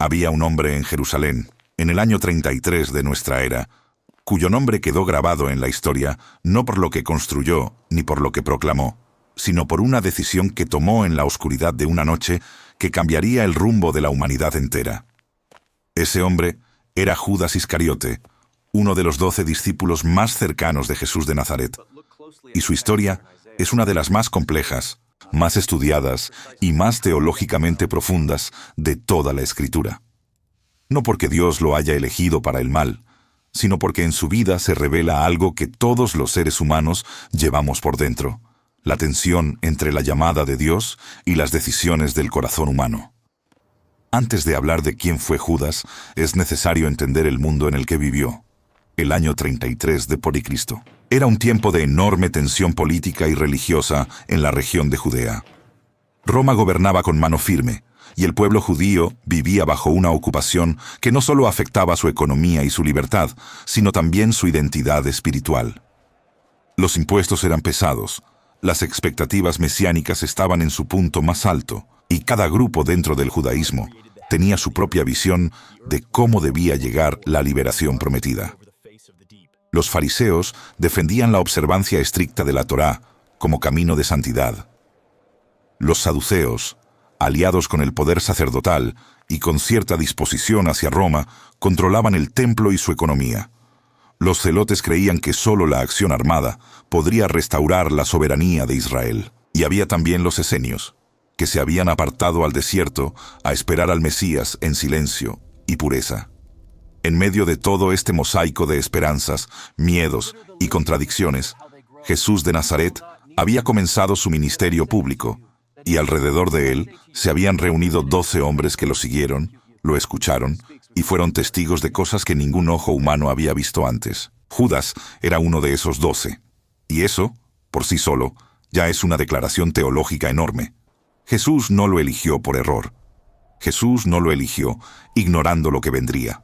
Había un hombre en Jerusalén, en el año 33 de nuestra era, cuyo nombre quedó grabado en la historia no por lo que construyó ni por lo que proclamó, sino por una decisión que tomó en la oscuridad de una noche que cambiaría el rumbo de la humanidad entera. Ese hombre era Judas Iscariote, uno de los 12 discípulos más cercanos de Jesús de Nazaret, y su historia es una de las más complejas, más estudiadas y más teológicamente profundas de toda la Escritura. No porque Dios lo haya elegido para el mal, sino porque en su vida se revela algo que todos los seres humanos llevamos por dentro: la tensión entre la llamada de Dios y las decisiones del corazón humano. Antes de hablar de quién fue Judas, es necesario entender el mundo en el que vivió. El año 33 de por Cristo. Era un tiempo de enorme tensión política y religiosa en la región de Judea. Roma gobernaba con mano firme, y el pueblo judío vivía bajo una ocupación que no solo afectaba su economía y su libertad, sino también su identidad espiritual. Los impuestos eran pesados, las expectativas mesiánicas estaban en su punto más alto, y cada grupo dentro del judaísmo tenía su propia visión de cómo debía llegar la liberación prometida. Los fariseos defendían la observancia estricta de la Torá como camino de santidad. Los saduceos, aliados con el poder sacerdotal y con cierta disposición hacia Roma, controlaban el templo y su economía. Los celotes creían que solo la acción armada podría restaurar la soberanía de Israel. Y había también los esenios, que se habían apartado al desierto a esperar al Mesías en silencio y pureza. En medio de todo este mosaico de esperanzas, miedos y contradicciones, Jesús de Nazaret había comenzado su ministerio público, y alrededor de él se habían reunido 12 hombres que lo siguieron, lo escucharon y fueron testigos de cosas que ningún ojo humano había visto antes. Judas era uno de esos 12, y eso, por sí solo, ya es una declaración teológica enorme. Jesús no lo eligió por error. Jesús no lo eligió ignorando lo que vendría.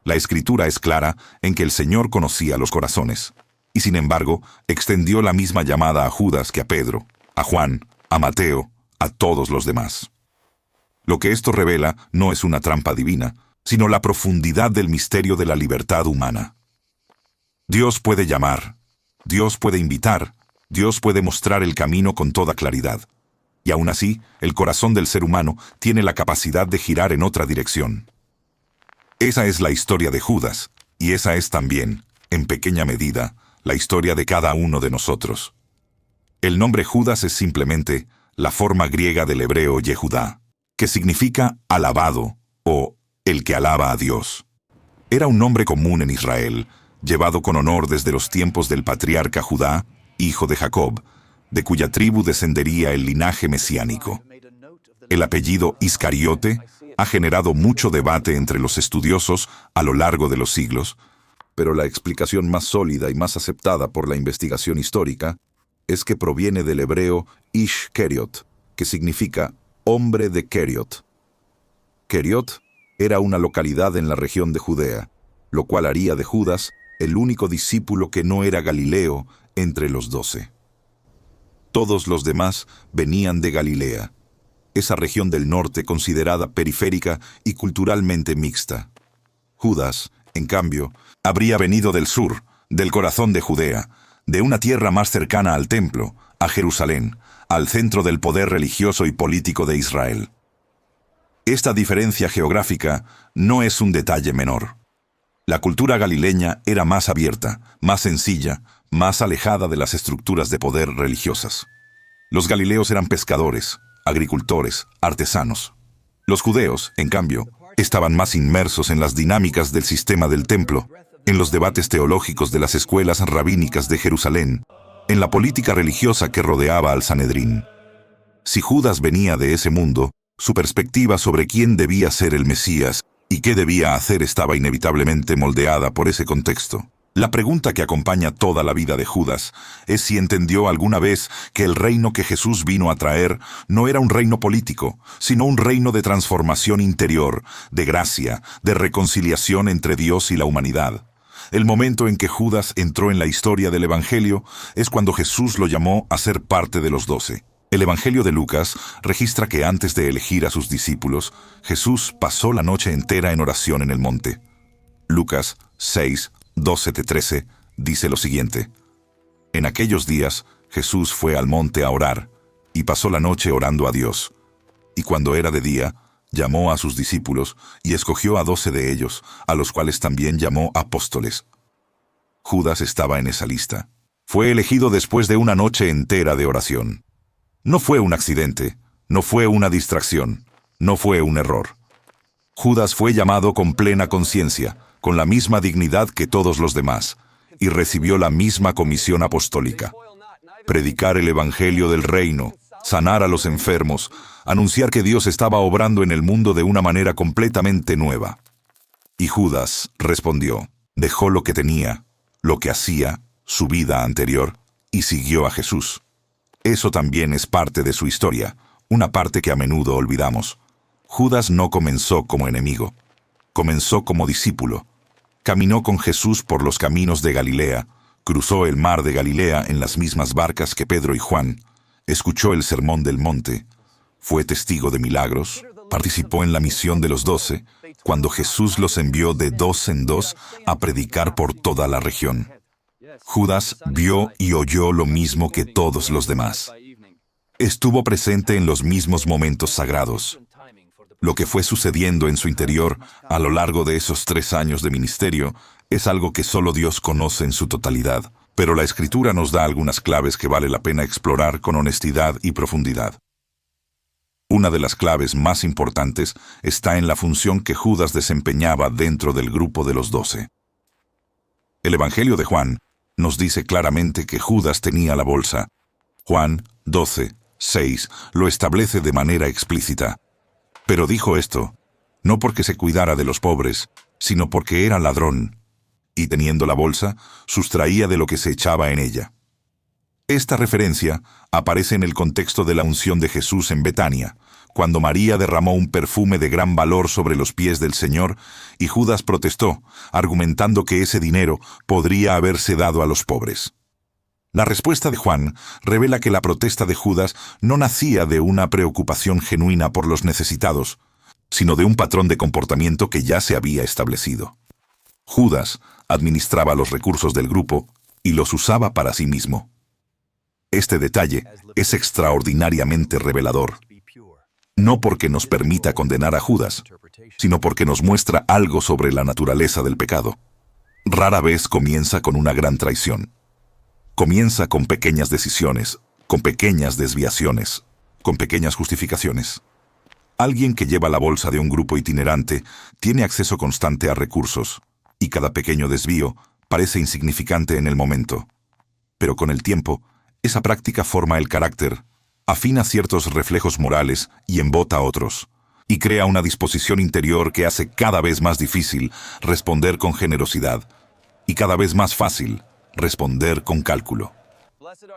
La Escritura es clara en que el Señor conocía los corazones, y sin embargo extendió la misma llamada a Judas que a Pedro, a Juan, a Mateo, a todos los demás. Lo que esto revela no es una trampa divina, sino la profundidad del misterio de la libertad humana. Dios puede llamar, Dios puede invitar, Dios puede mostrar el camino con toda claridad, y aún así, el corazón del ser humano tiene la capacidad de girar en otra dirección. Esa es la historia de Judas, y esa es también, en pequeña medida, la historia de cada uno de nosotros. El nombre Judas es simplemente la forma griega del hebreo Yehudá, que significa alabado o el que alaba a Dios. Era un nombre común en Israel, llevado con honor desde los tiempos del patriarca Judá, hijo de Jacob, de cuya tribu descendería el linaje mesiánico. El apellido Iscariote ha generado mucho debate entre los estudiosos a lo largo de los siglos, pero la explicación más sólida y más aceptada por la investigación histórica es que proviene del hebreo Ish Keriot, que significa hombre de Keriot. Keriot era una localidad en la región de Judea, lo cual haría de Judas el único discípulo que no era galileo entre los 12. Todos los demás venían de Galilea, esa región del norte considerada periférica y culturalmente mixta. Judas, en cambio, habría venido del sur, del corazón de Judea, de una tierra más cercana al templo, a Jerusalén, al centro del poder religioso y político de Israel. Esta diferencia geográfica no es un detalle menor. La cultura galileña era más abierta, más sencilla, más alejada de las estructuras de poder religiosas. Los galileos eran pescadores, agricultores, artesanos. Los judeos, en cambio, estaban más inmersos en las dinámicas del sistema del templo, en los debates teológicos de las escuelas rabínicas de Jerusalén, en la política religiosa que rodeaba al Sanedrín. Si Judas venía de ese mundo, su perspectiva sobre quién debía ser el Mesías y qué debía hacer estaba inevitablemente moldeada por ese contexto. La pregunta que acompaña toda la vida de Judas es si entendió alguna vez que el reino que Jesús vino a traer no era un reino político, sino un reino de transformación interior, de gracia, de reconciliación entre Dios y la humanidad. El momento en que Judas entró en la historia del Evangelio es cuando Jesús lo llamó a ser parte de los 12. El Evangelio de Lucas registra que antes de elegir a sus discípulos, Jesús pasó la noche entera en oración en el monte. Lucas 6, 12-13 dice lo siguiente: En aquellos días Jesús fue al monte a orar, y pasó la noche orando a Dios. Y cuando era de día, llamó a sus discípulos y escogió a 12 de ellos, a los cuales también llamó apóstoles. Judas estaba en esa lista. Fue elegido después de una noche entera de oración. No fue un accidente, no fue una distracción, no fue un error. Judas fue llamado con plena conciencia, con la misma dignidad que todos los demás, y recibió la misma comisión apostólica: predicar el Evangelio del reino, sanar a los enfermos, anunciar que Dios estaba obrando en el mundo de una manera completamente nueva. Y Judas respondió, dejó lo que tenía, lo que hacía, su vida anterior, y siguió a Jesús. Eso también es parte de su historia, una parte que a menudo olvidamos. Judas no comenzó como enemigo, comenzó como discípulo. Caminó con Jesús por los caminos de Galilea, cruzó el mar de Galilea en las mismas barcas que Pedro y Juan, escuchó el sermón del monte, fue testigo de milagros, participó en la misión de los 12, cuando Jesús los envió de 2 en 2 a predicar por toda la región. Judas vio y oyó lo mismo que todos los demás. Estuvo presente en los mismos momentos sagrados. Lo que fue sucediendo en su interior a lo largo de esos 3 años de ministerio es algo que solo Dios conoce en su totalidad, pero la Escritura nos da algunas claves que vale la pena explorar con honestidad y profundidad. Una de las claves más importantes está en la función que Judas desempeñaba dentro del grupo de los 12. El Evangelio de Juan nos dice claramente que Judas tenía la bolsa. Juan 12, 6 lo establece de manera explícita. Pero dijo esto, no porque se cuidara de los pobres, sino porque era ladrón, y teniendo la bolsa, sustraía de lo que se echaba en ella. Esta referencia aparece en el contexto de la unción de Jesús en Betania, cuando María derramó un perfume de gran valor sobre los pies del Señor, y Judas protestó, argumentando que ese dinero podría haberse dado a los pobres. La respuesta de Juan revela que la protesta de Judas no nacía de una preocupación genuina por los necesitados, sino de un patrón de comportamiento que ya se había establecido. Judas administraba los recursos del grupo y los usaba para sí mismo. Este detalle es extraordinariamente revelador, no porque nos permita condenar a Judas, sino porque nos muestra algo sobre la naturaleza del pecado. Rara vez comienza con una gran traición. Comienza con pequeñas decisiones, con pequeñas desviaciones, con pequeñas justificaciones. Alguien que lleva la bolsa de un grupo itinerante tiene acceso constante a recursos, y cada pequeño desvío parece insignificante en el momento. Pero con el tiempo, esa práctica forma el carácter, afina ciertos reflejos morales y embota otros, y crea una disposición interior que hace cada vez más difícil responder con generosidad, y cada vez más fácil responder con cálculo.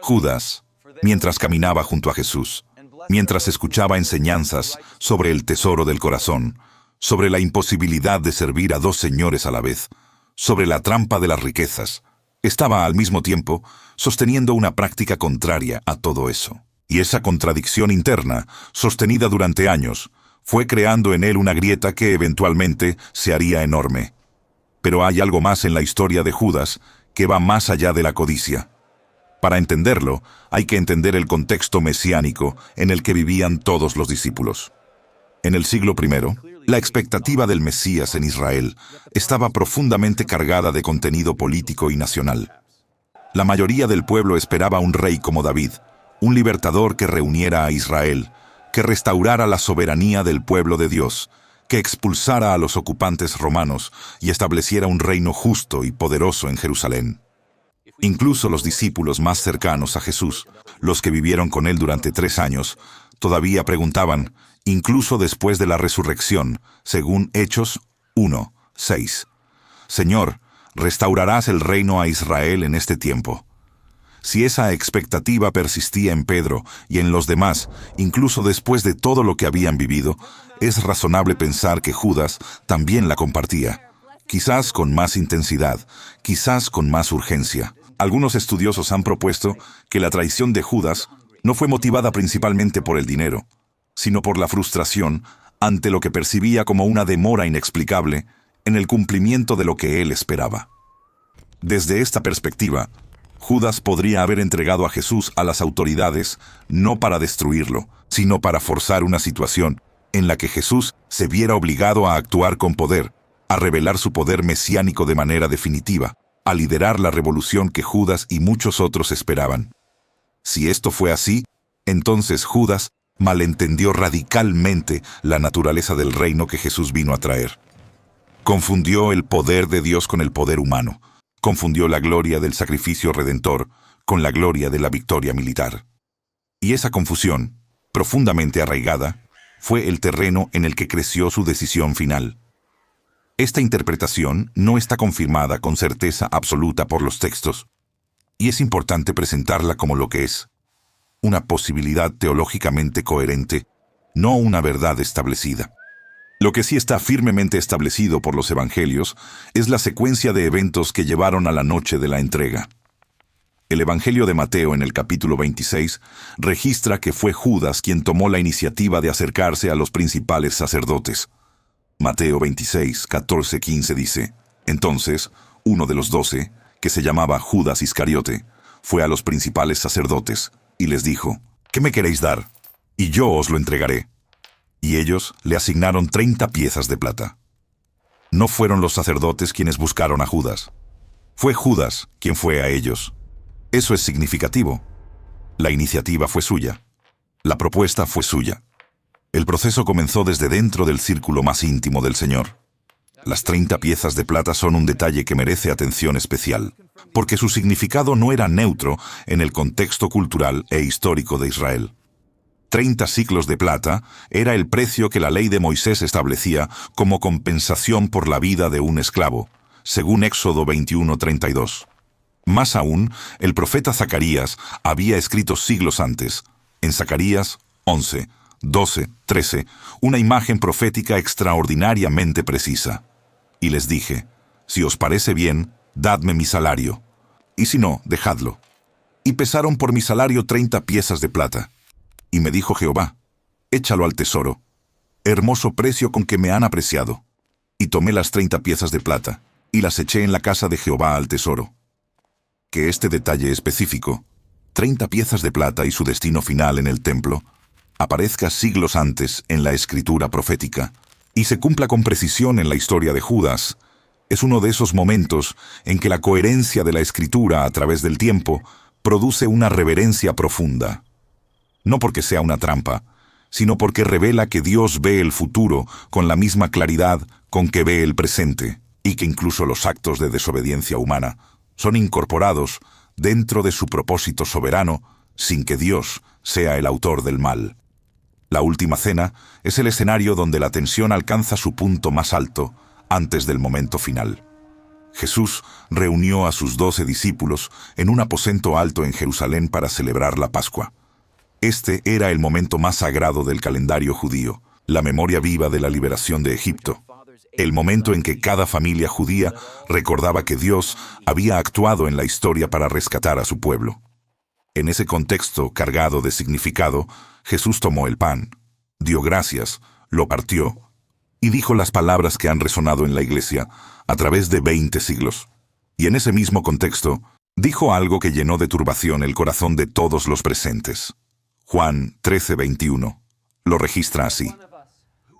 Judas, mientras caminaba junto a Jesús, mientras escuchaba enseñanzas sobre el tesoro del corazón, sobre la imposibilidad de servir a 2 señores a la vez, sobre la trampa de las riquezas, estaba al mismo tiempo sosteniendo una práctica contraria a todo eso. Y esa contradicción interna, sostenida durante años, fue creando en él una grieta que eventualmente se haría enorme. Pero hay algo más en la historia de Judas que va más allá de la codicia. Para entenderlo, hay que entender el contexto mesiánico en el que vivían todos los discípulos. En el siglo I, la expectativa del Mesías en Israel estaba profundamente cargada de contenido político y nacional. La mayoría del pueblo esperaba un rey como David, un libertador que reuniera a Israel, que restaurara la soberanía del pueblo de Dios, que expulsara a los ocupantes romanos y estableciera un reino justo y poderoso en Jerusalén. Incluso los discípulos más cercanos a Jesús, los que vivieron con él durante 3 años, todavía preguntaban, incluso después de la resurrección, según Hechos 1, 6, «Señor, ¿restaurarás el reino a Israel en este tiempo?» Si esa expectativa persistía en Pedro y en los demás, incluso después de todo lo que habían vivido, es razonable pensar que Judas también la compartía. Quizás con más intensidad, quizás con más urgencia. Algunos estudiosos han propuesto que la traición de Judas No fue motivada principalmente por el dinero, sino por la frustración ante lo que percibía como una demora inexplicable en el cumplimiento de lo que él esperaba. Desde esta perspectiva, Judas podría haber entregado a Jesús a las autoridades no para destruirlo, sino para forzar una situación en la que Jesús se viera obligado a actuar con poder, a revelar su poder mesiánico de manera definitiva, a liderar la revolución que Judas y muchos otros esperaban. Si esto fue así, entonces Judas malentendió radicalmente la naturaleza del reino que Jesús vino a traer. Confundió el poder de Dios con el poder humano. Confundió la gloria del sacrificio redentor con la gloria de la victoria militar. Y esa confusión, profundamente arraigada, fue el terreno en el que creció su decisión final. Esta interpretación no está confirmada con certeza absoluta por los textos, y es importante presentarla como lo que es: una posibilidad teológicamente coherente, no una verdad establecida. Lo que sí está firmemente establecido por los evangelios es la secuencia de eventos que llevaron a la noche de la entrega. El Evangelio de Mateo, en el capítulo 26, registra que fue Judas quien tomó la iniciativa de acercarse a los principales sacerdotes. Mateo 26, 14, 15 dice: Entonces, uno de los 12, que se llamaba Judas Iscariote, fue a los principales sacerdotes y les dijo: ¿Qué me queréis dar? Y yo os lo entregaré. Y ellos le asignaron 30 piezas de plata. No fueron los sacerdotes quienes buscaron a Judas. Fue Judas quien fue a ellos. Eso es significativo. La iniciativa fue suya. La propuesta fue suya. El proceso comenzó desde dentro del círculo más íntimo del Señor. Las 30 piezas de plata son un detalle que merece atención especial, porque su significado no era neutro en el contexto cultural e histórico de Israel. 30 siclos de plata era el precio que la ley de Moisés establecía como compensación por la vida de un esclavo, según Éxodo 21:32. Más aún, el profeta Zacarías había escrito siglos antes, en Zacarías 11, 12, 13, una imagen profética extraordinariamente precisa. Y les dije: si os parece bien, dadme mi salario, y si no, dejadlo. Y pesaron por mi salario 30 piezas de plata. Y me dijo Jehová: échalo al tesoro, hermoso precio con que me han apreciado. Y tomé las 30 piezas de plata, y las eché en la casa de Jehová al tesoro. Que este detalle específico, 30 piezas de plata y su destino final en el templo, aparezca siglos antes en la escritura profética, y se cumpla con precisión en la historia de Judas, es uno de esos momentos en que la coherencia de la escritura a través del tiempo produce una reverencia profunda. No porque sea una trampa, sino porque revela que Dios ve el futuro con la misma claridad con que ve el presente, y que incluso los actos de desobediencia humana son incorporados dentro de su propósito soberano sin que Dios sea el autor del mal. La última cena es el escenario donde la tensión alcanza su punto más alto antes del momento final. Jesús reunió a sus 12 discípulos en un aposento alto en Jerusalén para celebrar la Pascua. Este era el momento más sagrado del calendario judío, la memoria viva de la liberación de Egipto, el momento en que cada familia judía recordaba que Dios había actuado en la historia para rescatar a su pueblo. En ese contexto cargado de significado, Jesús tomó el pan, dio gracias, lo partió y dijo las palabras que han resonado en la Iglesia a través de 20 siglos. Y en ese mismo contexto, dijo algo que llenó de turbación el corazón de todos los presentes. Juan 13:21 lo registra así: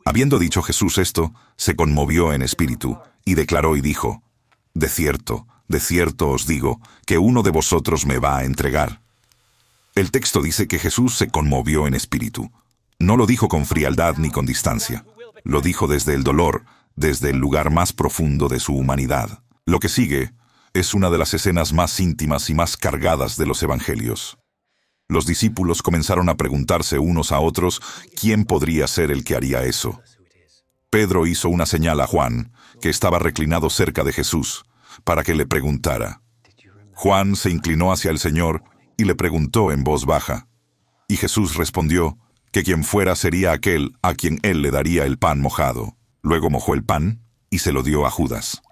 habiendo dicho Jesús esto, se conmovió en espíritu y declaró y dijo: de cierto os digo, que uno de vosotros me va a entregar. El texto dice que Jesús se conmovió en espíritu. No lo dijo con frialdad ni con distancia. Lo dijo desde el dolor, desde el lugar más profundo de su humanidad. Lo que sigue es una de las escenas más íntimas y más cargadas de los evangelios. Los discípulos comenzaron a preguntarse unos a otros quién podría ser el que haría eso. Pedro hizo una señal a Juan, que estaba reclinado cerca de Jesús, para que le preguntara. Juan se inclinó hacia el Señor y le preguntó en voz baja. Y Jesús respondió que quien fuera sería aquel a quien él le daría el pan mojado. Luego mojó el pan y se lo dio a Judas.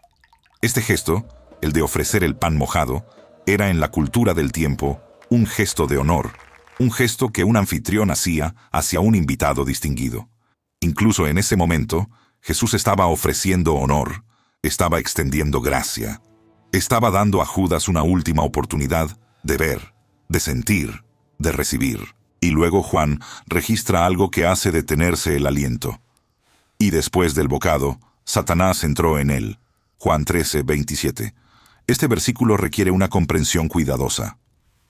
Este gesto, el de ofrecer el pan mojado, era en la cultura del tiempo un gesto de honor, un gesto que un anfitrión hacía hacia un invitado distinguido. Incluso en ese momento, Jesús estaba ofreciendo honor, estaba extendiendo gracia, estaba dando a Judas una última oportunidad de ver, de sentir, de recibir. Y luego Juan registra algo que hace detenerse el aliento. Y después del bocado, Satanás entró en él. Juan 13:27. Este versículo requiere una comprensión cuidadosa.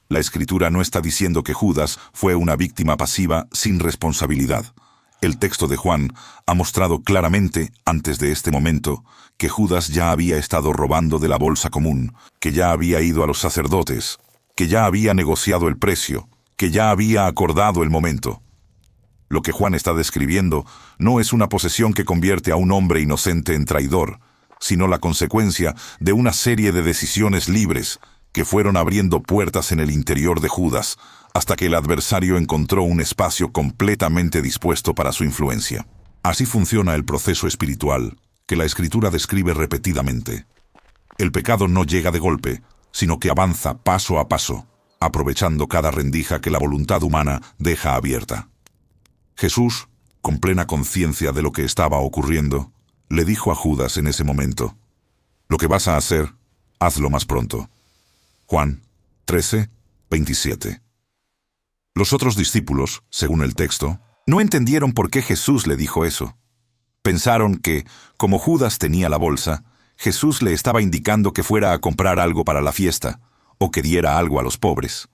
La Escritura no está diciendo que Judas fue una víctima pasiva sin responsabilidad. El texto de Juan ha mostrado claramente, antes de este momento, que Judas ya había estado robando de la bolsa común, que ya había ido a los sacerdotes, que ya había negociado el precio, que ya había acordado el momento. Lo que Juan está describiendo no es una posesión que convierte a un hombre inocente en traidor, sino la consecuencia de una serie de decisiones libres que fueron abriendo puertas en el interior de Judas, hasta que el adversario encontró un espacio completamente dispuesto para su influencia. Así funciona el proceso espiritual, que la Escritura describe repetidamente. El pecado no llega de golpe, sino que avanza paso a paso, aprovechando cada rendija que la voluntad humana deja abierta. Jesús, con plena conciencia de lo que estaba ocurriendo, le dijo a Judas en ese momento: «Lo que vas a hacer, hazlo más pronto». Juan 13:27. Los otros discípulos, según el texto, no entendieron por qué Jesús le dijo eso. Pensaron que, como Judas tenía la bolsa, Jesús le estaba indicando que fuera a comprar algo para la fiesta, o que diera algo a los pobres.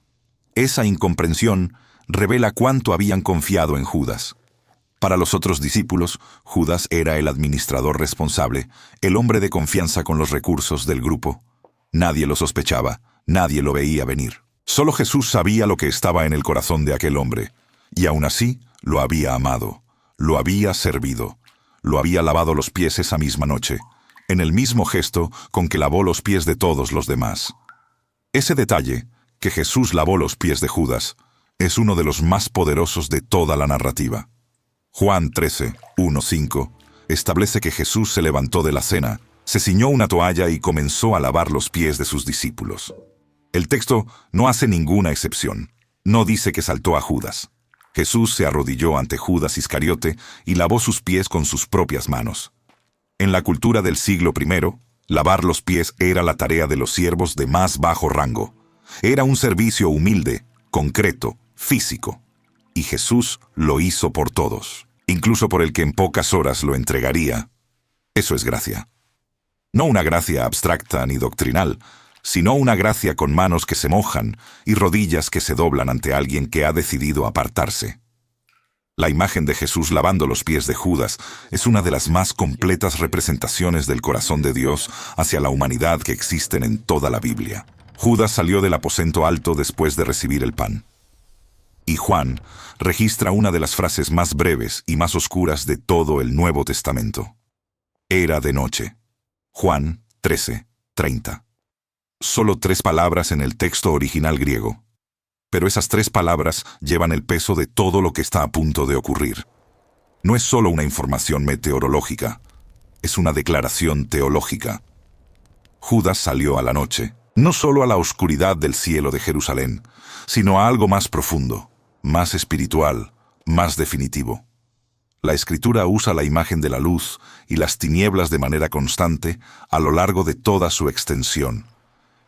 Esa incomprensión revela cuánto habían confiado en Judas. Para los otros discípulos, Judas era el administrador responsable, el hombre de confianza con los recursos del grupo. Nadie lo sospechaba, nadie lo veía venir. Solo Jesús sabía lo que estaba en el corazón de aquel hombre, y aún así lo había amado, lo había servido, lo había lavado los pies esa misma noche, en el mismo gesto con que lavó los pies de todos los demás. Ese detalle, que Jesús lavó los pies de Judas, es uno de los más poderosos de toda la narrativa. Juan 13:1-5 establece que Jesús se levantó de la cena, se ciñó una toalla y comenzó a lavar los pies de sus discípulos. El texto no hace ninguna excepción. No dice que saltó a Judas. Jesús se arrodilló ante Judas Iscariote y lavó sus pies con sus propias manos. En la cultura del siglo I, lavar los pies era la tarea de los siervos de más bajo rango. Era un servicio humilde, concreto, físico. Y Jesús lo hizo por todos, incluso por el que en pocas horas lo entregaría. Eso es gracia. No una gracia abstracta ni doctrinal, sino una gracia con manos que se mojan y rodillas que se doblan ante alguien que ha decidido apartarse. La imagen de Jesús lavando los pies de Judas es una de las más completas representaciones del corazón de Dios hacia la humanidad que existen en toda la Biblia. Judas salió del aposento alto después de recibir el pan. Y Juan registra una de las frases más breves y más oscuras de todo el Nuevo Testamento. Era de noche. Juan 13:30. Solo 3 palabras en el texto original griego. Pero esas 3 palabras llevan el peso de todo lo que está a punto de ocurrir. No es solo una información meteorológica, es una declaración teológica. Judas salió a la noche, no solo a la oscuridad del cielo de Jerusalén, sino a algo más profundo, más espiritual, más definitivo. La Escritura usa la imagen de la luz y las tinieblas de manera constante a lo largo de toda su extensión.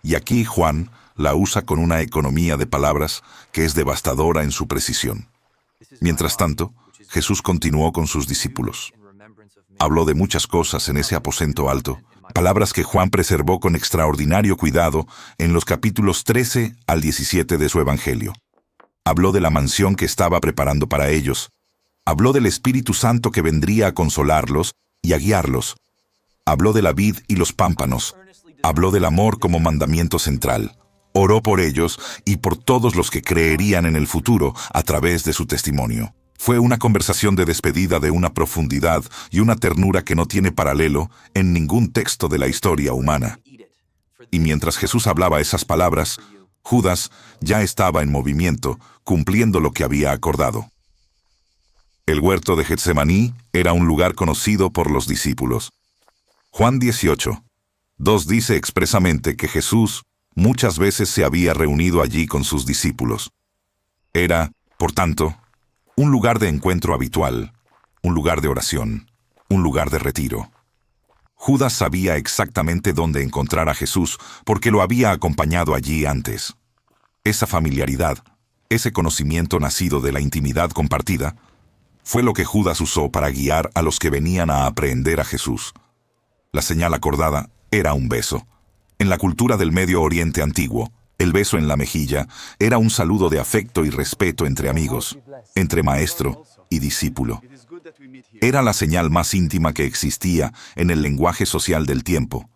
Y aquí Juan la usa con una economía de palabras que es devastadora en su precisión. Mientras tanto, Jesús continuó con sus discípulos. Habló de muchas cosas en ese aposento alto, palabras que Juan preservó con extraordinario cuidado en los capítulos 13 al 17 de su Evangelio. Habló de la mansión que estaba preparando para ellos. Habló del Espíritu Santo que vendría a consolarlos y a guiarlos. Habló de la vid y los pámpanos. Habló del amor como mandamiento central. Oró por ellos y por todos los que creerían en el futuro a través de su testimonio. Fue una conversación de despedida de una profundidad y una ternura que no tiene paralelo en ningún texto de la historia humana. Y mientras Jesús hablaba esas palabras, Judas ya estaba en movimiento, cumpliendo lo que había acordado. El huerto de Getsemaní era un lugar conocido por los discípulos. Juan 18:2 dice expresamente que Jesús muchas veces se había reunido allí con sus discípulos. Era, por tanto, un lugar de encuentro habitual, un lugar de oración, un lugar de retiro. Judas sabía exactamente dónde encontrar a Jesús porque lo había acompañado allí antes. Esa familiaridad, ese conocimiento nacido de la intimidad compartida, fue lo que Judas usó para guiar a los que venían a aprehender a Jesús. La señal acordada era un beso. En la cultura del Medio Oriente antiguo, el beso en la mejilla era un saludo de afecto y respeto entre amigos, entre maestro y discípulo. Era la señal más íntima que existía en el lenguaje social del tiempo,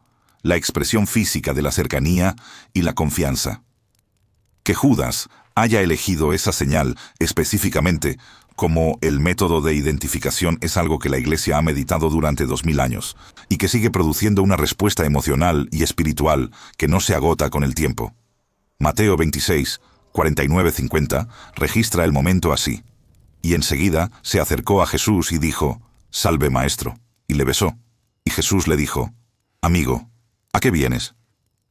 la expresión física de la cercanía y la confianza. Que Judas haya elegido esa señal específicamente como el método de identificación es algo que la Iglesia ha meditado durante 2000 años y que sigue produciendo una respuesta emocional y espiritual que no se agota con el tiempo. Mateo 26, 49-50 registra el momento así. Y enseguida se acercó a Jesús y dijo, «Salve, Maestro», y le besó. Y Jesús le dijo, «Amigo, ¿a qué vienes?».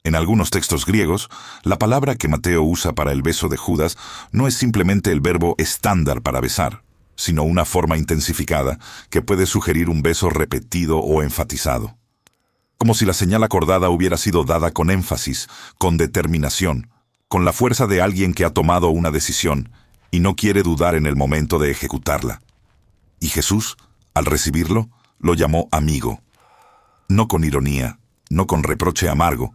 En algunos textos griegos, la palabra que Mateo usa para el beso de Judas no es simplemente el verbo estándar para besar, sino una forma intensificada que puede sugerir un beso repetido o enfatizado. Como si la señal acordada hubiera sido dada con énfasis, con determinación, con la fuerza de alguien que ha tomado una decisión y no quiere dudar en el momento de ejecutarla. Y Jesús, al recibirlo, lo llamó amigo. No con ironía, no con reproche amargo,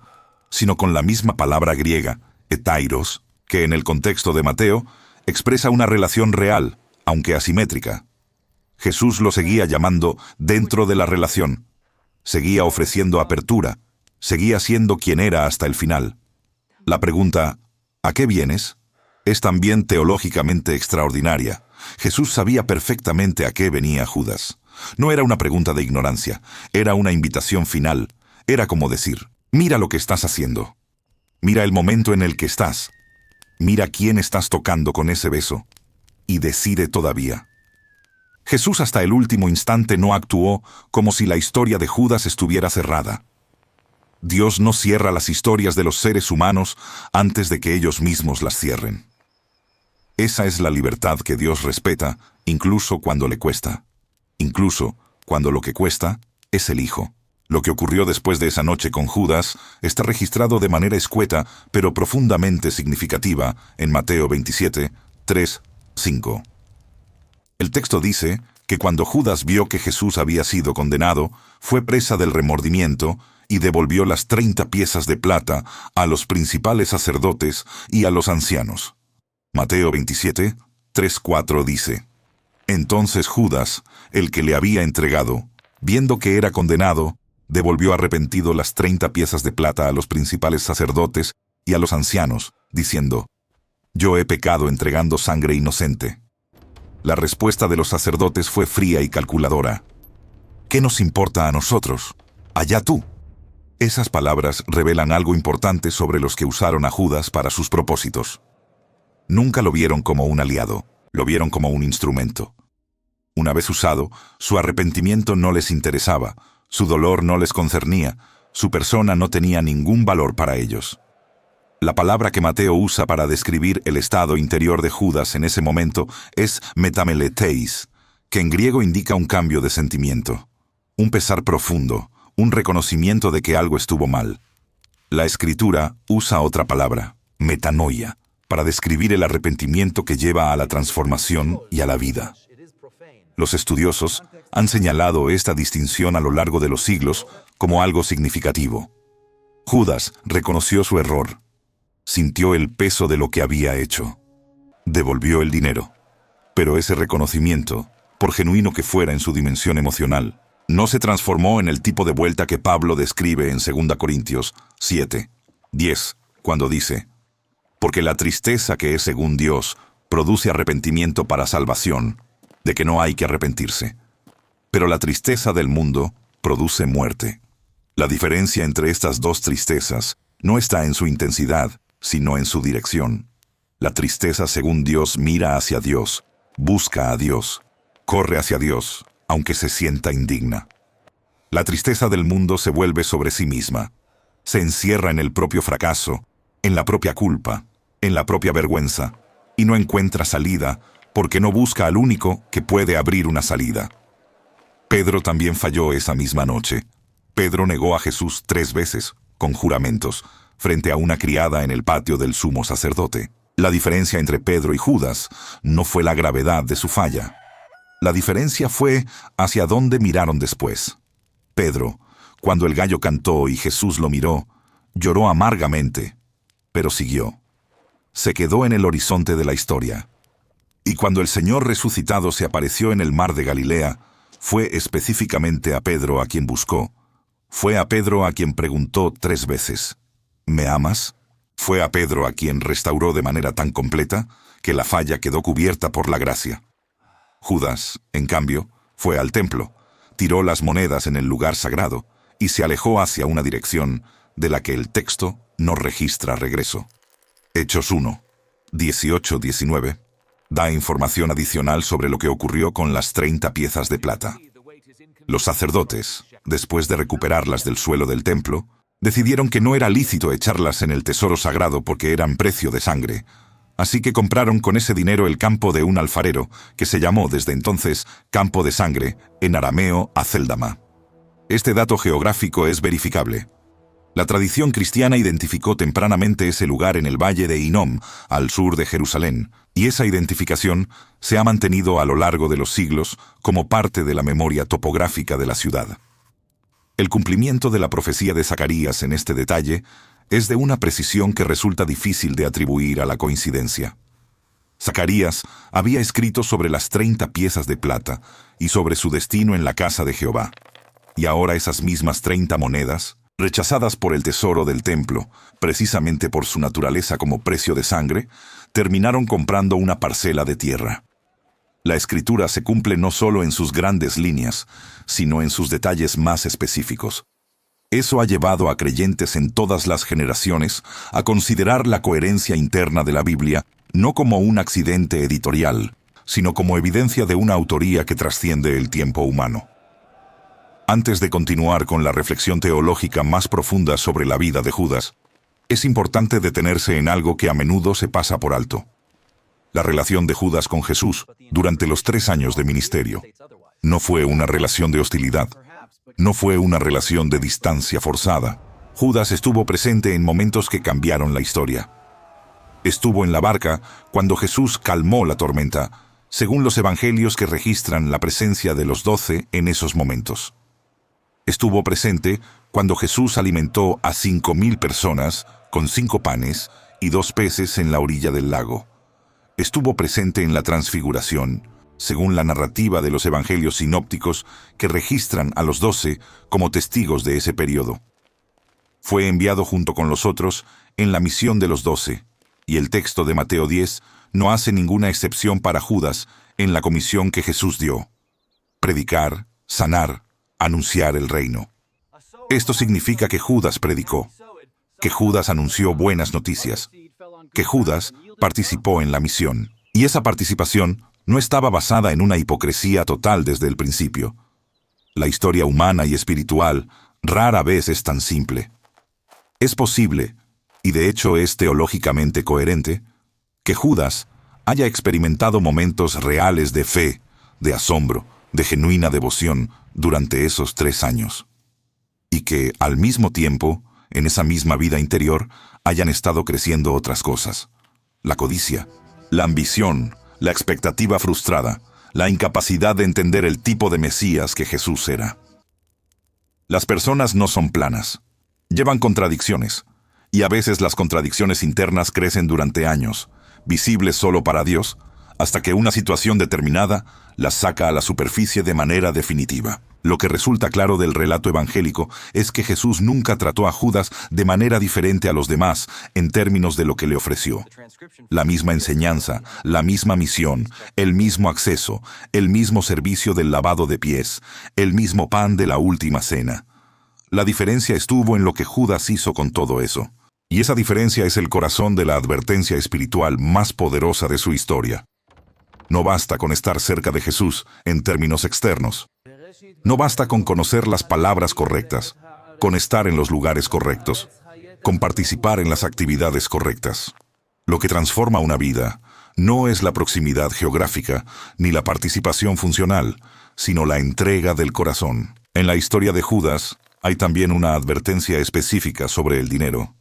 sino con la misma palabra griega, etairos, que en el contexto de Mateo expresa una relación real, aunque asimétrica. Jesús lo seguía llamando dentro de la relación. Seguía ofreciendo apertura, seguía siendo quien era hasta el final. La pregunta, ¿a qué vienes?, es también teológicamente extraordinaria. Jesús sabía perfectamente a qué venía Judas. No era una pregunta de ignorancia, era una invitación final. Era como decir, mira lo que estás haciendo. Mira el momento en el que estás. Mira quién estás tocando con ese beso. Y decide todavía. Jesús hasta el último instante no actuó como si la historia de Judas estuviera cerrada. Dios no cierra las historias de los seres humanos antes de que ellos mismos las cierren. Esa es la libertad que Dios respeta, incluso cuando le cuesta. Incluso cuando lo que cuesta es el Hijo. Lo que ocurrió después de esa noche con Judas está registrado de manera escueta, pero profundamente significativa, en Mateo 27, 3, 5. El texto dice que cuando Judas vio que Jesús había sido condenado, fue presa del remordimiento y devolvió las 30 piezas de plata a los principales sacerdotes y a los ancianos. Mateo 27, 3, 4 dice, «Entonces Judas, el que le había entregado, viendo que era condenado, devolvió arrepentido las 30 piezas de plata a los principales sacerdotes y a los ancianos, diciendo, «Yo he pecado entregando sangre inocente». La respuesta de los sacerdotes fue fría y calculadora. «¿Qué nos importa a nosotros? Allá tú». Esas palabras revelan algo importante sobre los que usaron a Judas para sus propósitos. Nunca lo vieron como un aliado, lo vieron como un instrumento. Una vez usado, su arrepentimiento no les interesaba, su dolor no les concernía, su persona no tenía ningún valor para ellos. La palabra que Mateo usa para describir el estado interior de Judas en ese momento es metameleteis, que en griego indica un cambio de sentimiento, un pesar profundo, un reconocimiento de que algo estuvo mal. La Escritura usa otra palabra, metanoia, para describir el arrepentimiento que lleva a la transformación y a la vida. Los estudiosos han señalado esta distinción a lo largo de los siglos como algo significativo. Judas reconoció su error, sintió el peso de lo que había hecho, devolvió el dinero, pero ese reconocimiento, por genuino que fuera en su dimensión emocional, no se transformó en el tipo de vuelta que Pablo describe en 2 Corintios 7, 10, cuando dice, «Porque la tristeza que es según Dios produce arrepentimiento para salvación, de que no hay que arrepentirse. Pero la tristeza del mundo produce muerte». La diferencia entre estas dos tristezas no está en su intensidad, sino en su dirección. La tristeza según Dios mira hacia Dios, busca a Dios, corre hacia Dios, aunque se sienta indigna. La tristeza del mundo se vuelve sobre sí misma, se encierra en el propio fracaso, en la propia culpa, en la propia vergüenza. y no encuentra salida porque no busca al único que puede abrir una salida. Pedro también falló esa misma noche. Pedro negó a Jesús 3 veces, con juramentos, frente a una criada en el patio del sumo sacerdote. La diferencia entre Pedro y Judas no fue la gravedad de su falla. La diferencia fue hacia dónde miraron después. Pedro, cuando el gallo cantó y Jesús lo miró, lloró amargamente, pero siguió. Se quedó en el horizonte de la historia. Y cuando el Señor resucitado se apareció en el mar de Galilea, fue específicamente a Pedro a quien buscó. Fue a Pedro a quien preguntó 3 veces, ¿me amas? Fue a Pedro a quien restauró de manera tan completa que la falla quedó cubierta por la gracia. Judas, en cambio, fue al templo, tiró las monedas en el lugar sagrado y se alejó hacia una dirección de la que el texto no registra regreso. Hechos 1, 18-19, da información adicional sobre lo que ocurrió con las 30 piezas de plata. Los sacerdotes, después de recuperarlas del suelo del templo, decidieron que no era lícito echarlas en el tesoro sagrado porque eran precio de sangre. Así que compraron con ese dinero el campo de un alfarero, que se llamó desde entonces Campo de Sangre, en arameo Acéldama. Este dato geográfico es verificable. La tradición cristiana identificó tempranamente ese lugar en el valle de Hinnom, al sur de Jerusalén, y esa identificación se ha mantenido a lo largo de los siglos como parte de la memoria topográfica de la ciudad. El cumplimiento de la profecía de Zacarías en este detalle es de una precisión que resulta difícil de atribuir a la coincidencia. Zacarías había escrito sobre las 30 piezas de plata y sobre su destino en la casa de Jehová. Y ahora esas mismas 30 monedas, rechazadas por el tesoro del templo, precisamente por su naturaleza como precio de sangre, terminaron comprando una parcela de tierra. La escritura se cumple no solo en sus grandes líneas, sino en sus detalles más específicos. Eso ha llevado a creyentes en todas las generaciones a considerar la coherencia interna de la Biblia no como un accidente editorial, sino como evidencia de una autoría que trasciende el tiempo humano. Antes de continuar con la reflexión teológica más profunda sobre la vida de Judas, es importante detenerse en algo que a menudo se pasa por alto. La relación de Judas con Jesús durante los 3 años de ministerio no fue una relación de hostilidad, no fue una relación de distancia forzada. Judas estuvo presente en momentos que cambiaron la historia. Estuvo en la barca cuando Jesús calmó la tormenta, según los evangelios que registran la presencia de los 12 en esos momentos. Estuvo presente cuando Jesús alimentó a 5,000 personas con 5 panes y 2 peces en la orilla del lago. Estuvo presente en la transfiguración, según la narrativa de los evangelios sinópticos que registran a los 12 como testigos de ese periodo. Fue enviado junto con los otros en la misión de los 12, y el texto de Mateo 10 no hace ninguna excepción para Judas en la comisión que Jesús dio: predicar, sanar, anunciar el reino. Esto significa que Judas predicó, que Judas anunció buenas noticias, que Judas participó en la misión. Y esa participación no estaba basada en una hipocresía total desde el principio. La historia humana y espiritual rara vez es tan simple. Es posible, y de hecho es teológicamente coherente, que Judas haya experimentado momentos reales de fe, de asombro, de genuina devoción durante esos 3 años. Y que, al mismo tiempo, en esa misma vida interior, hayan estado creciendo otras cosas. La codicia, la ambición, la expectativa frustrada, la incapacidad de entender el tipo de Mesías que Jesús era. Las personas no son planas. Llevan contradicciones, y a veces las contradicciones internas crecen durante años, visibles solo para Dios, hasta que una situación determinada las saca a la superficie de manera definitiva. Lo que resulta claro del relato evangélico es que Jesús nunca trató a Judas de manera diferente a los demás en términos de lo que le ofreció. La misma enseñanza, la misma misión, el mismo acceso, el mismo servicio del lavado de pies, el mismo pan de la última cena. La diferencia estuvo en lo que Judas hizo con todo eso. Y esa diferencia es el corazón de la advertencia espiritual más poderosa de su historia. No basta con estar cerca de Jesús en términos externos. No basta con conocer las palabras correctas, con estar en los lugares correctos, con participar en las actividades correctas. Lo que transforma una vida no es la proximidad geográfica ni la participación funcional, sino la entrega del corazón. En la historia de Judas hay también una advertencia específica sobre el dinero.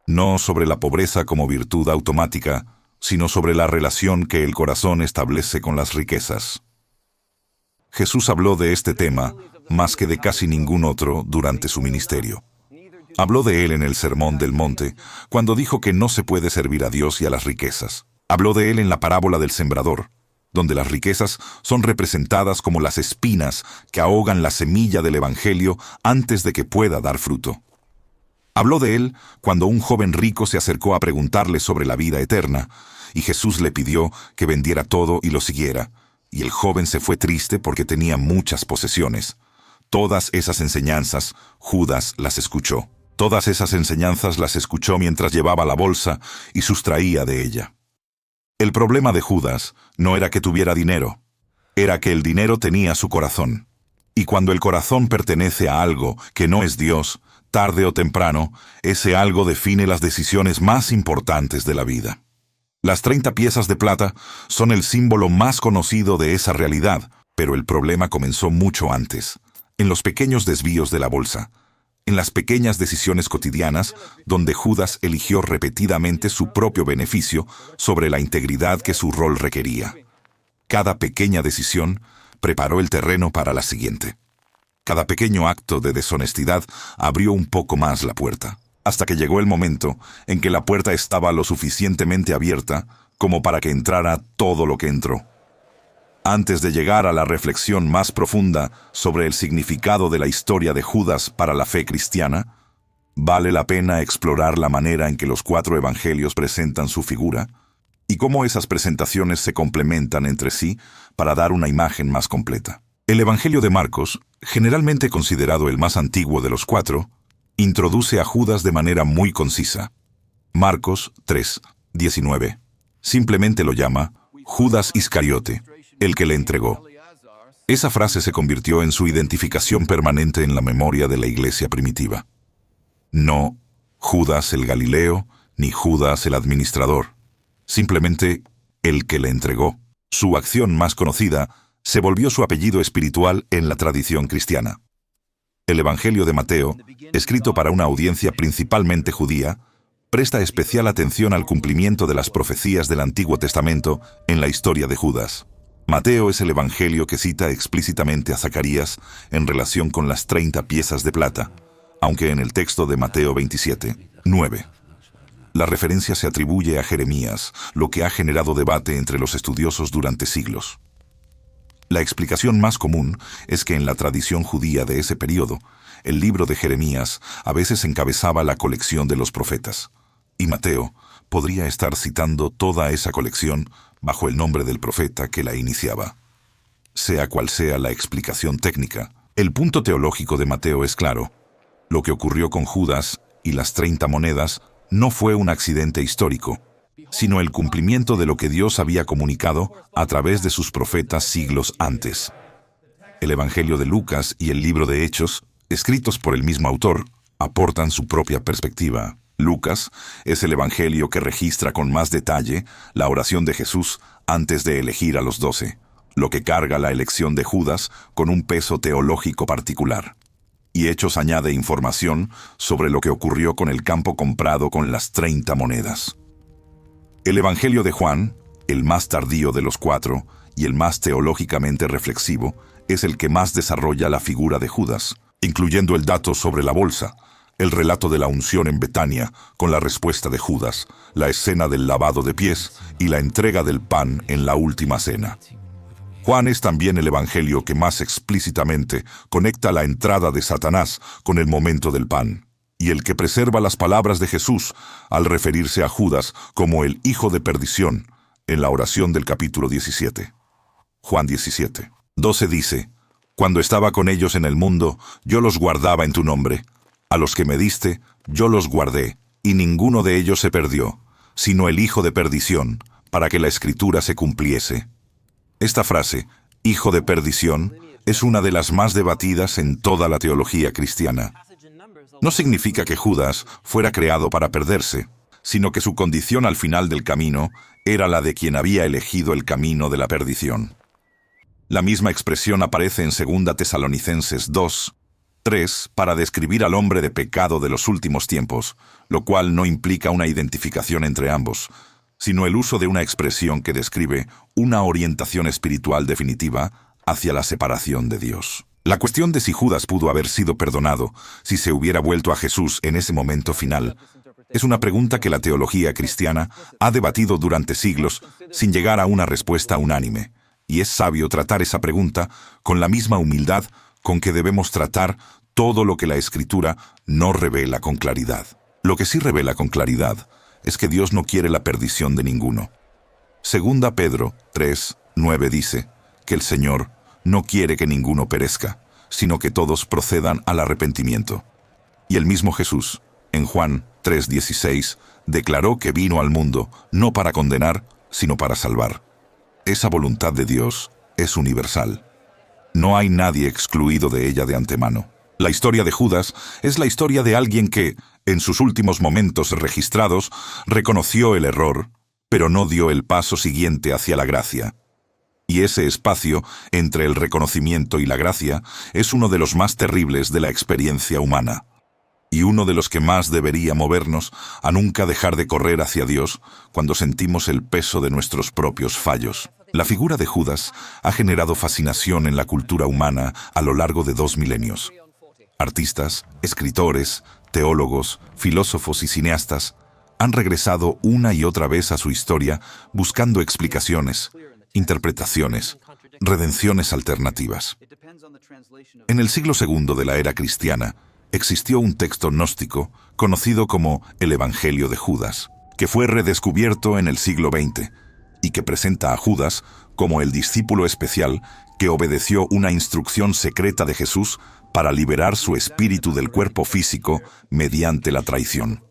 No sobre la pobreza como virtud automática, sino sobre la relación que el corazón establece con las riquezas. Jesús habló de este tema más que de casi ningún otro durante su ministerio. Habló de él en el Sermón del Monte, cuando dijo que no se puede servir a Dios y a las riquezas. Habló de él en la parábola del sembrador, donde las riquezas son representadas como las espinas que ahogan la semilla del Evangelio antes de que pueda dar fruto. Habló de él cuando un joven rico se acercó a preguntarle sobre la vida eterna, y Jesús le pidió que vendiera todo y lo siguiera, y el joven se fue triste porque tenía muchas posesiones. Todas esas enseñanzas, Judas las escuchó. Todas esas enseñanzas las escuchó mientras llevaba la bolsa y sustraía de ella. El problema de Judas no era que tuviera dinero, era que el dinero tenía su corazón. Y cuando el corazón pertenece a algo que no es Dios, tarde o temprano, ese algo define las decisiones más importantes de la vida. Las 30 piezas de plata son el símbolo más conocido de esa realidad, pero el problema comenzó mucho antes, en los pequeños desvíos de la bolsa, en las pequeñas decisiones cotidianas donde Judas eligió repetidamente su propio beneficio sobre la integridad que su rol requería. Cada pequeña decisión preparó el terreno para la siguiente. Cada pequeño acto de deshonestidad abrió un poco más la puerta, hasta que llegó el momento en que la puerta estaba lo suficientemente abierta como para que entrara todo lo que entró. Antes de llegar a la reflexión más profunda sobre el significado de la historia de Judas para la fe cristiana, vale la pena explorar la manera en que los 4 evangelios presentan su figura y cómo esas presentaciones se complementan entre sí para dar una imagen más completa. El Evangelio de Marcos, generalmente considerado el más antiguo de los 4, introduce a Judas de manera muy concisa. Marcos 3:19. Simplemente lo llama Judas Iscariote, el que le entregó. Esa frase se convirtió en su identificación permanente en la memoria de la iglesia primitiva. No Judas el Galileo, ni Judas el administrador. Simplemente el que le entregó. Su acción más conocida se volvió su apellido espiritual en la tradición cristiana. El Evangelio de Mateo, escrito para una audiencia principalmente judía, presta especial atención al cumplimiento de las profecías del Antiguo Testamento en la historia de Judas. Mateo es el evangelio que cita explícitamente a Zacarías en relación con las 30 piezas de plata, aunque en el texto de Mateo 27:9. La referencia se atribuye a Jeremías, lo que ha generado debate entre los estudiosos durante siglos. La explicación más común es que en la tradición judía de ese período, el libro de Jeremías a veces encabezaba la colección de los profetas, y Mateo podría estar citando toda esa colección bajo el nombre del profeta que la iniciaba. Sea cual sea la explicación técnica, el punto teológico de Mateo es claro. Lo que ocurrió con Judas y las 30 monedas no fue un accidente histórico, sino el cumplimiento de lo que Dios había comunicado a través de sus profetas siglos antes. El Evangelio de Lucas y el libro de Hechos, escritos por el mismo autor, aportan su propia perspectiva. Lucas es el evangelio que registra con más detalle la oración de Jesús antes de elegir a los 12, lo que carga la elección de Judas con un peso teológico particular. Y Hechos añade información sobre lo que ocurrió con el campo comprado con las 30 monedas. El Evangelio de Juan, el más tardío de los 4 y el más teológicamente reflexivo, es el que más desarrolla la figura de Judas, incluyendo el dato sobre la bolsa, el relato de la unción en Betania con la respuesta de Judas, la escena del lavado de pies y la entrega del pan en la última cena. Juan es también el evangelio que más explícitamente conecta la entrada de Satanás con el momento del pan, y el que preserva las palabras de Jesús al referirse a Judas como el hijo de perdición en la oración del capítulo 17. Juan 17:12 dice: «Cuando estaba con ellos en el mundo, yo los guardaba en tu nombre. A los que me diste, yo los guardé, y ninguno de ellos se perdió, sino el hijo de perdición, para que la escritura se cumpliese». Esta frase, hijo de perdición, es una de las más debatidas en toda la teología cristiana. No significa que Judas fuera creado para perderse, sino que su condición al final del camino era la de quien había elegido el camino de la perdición. La misma expresión aparece en 2 Tesalonicenses 2:3 para describir al hombre de pecado de los últimos tiempos, lo cual no implica una identificación entre ambos, sino el uso de una expresión que describe una orientación espiritual definitiva hacia la separación de Dios. La cuestión de si Judas pudo haber sido perdonado si se hubiera vuelto a Jesús en ese momento final es una pregunta que la teología cristiana ha debatido durante siglos sin llegar a una respuesta unánime, y es sabio tratar esa pregunta con la misma humildad con que debemos tratar todo lo que la Escritura no revela con claridad. Lo que sí revela con claridad es que Dios no quiere la perdición de ninguno. 2 Pedro 3:9 dice que el Señor no quiere que ninguno perezca, sino que todos procedan al arrepentimiento. Y el mismo Jesús, en Juan 3:16, declaró que vino al mundo no para condenar, sino para salvar. Esa voluntad de Dios es universal. No hay nadie excluido de ella de antemano. La historia de Judas es la historia de alguien que, en sus últimos momentos registrados, reconoció el error, pero no dio el paso siguiente hacia la gracia. Y ese espacio entre el reconocimiento y la gracia es uno de los más terribles de la experiencia humana, y uno de los que más debería movernos a nunca dejar de correr hacia Dios cuando sentimos el peso de nuestros propios fallos. La figura de Judas ha generado fascinación en la cultura humana a lo largo de 2 milenios. Artistas, escritores, teólogos, filósofos y cineastas han regresado una y otra vez a su historia buscando explicaciones, interpretaciones, redenciones alternativas. En el siglo II de la era cristiana, existió un texto gnóstico conocido como el Evangelio de Judas, que fue redescubierto en el siglo XX y que presenta a Judas como el discípulo especial que obedeció una instrucción secreta de Jesús para liberar su espíritu del cuerpo físico mediante la traición.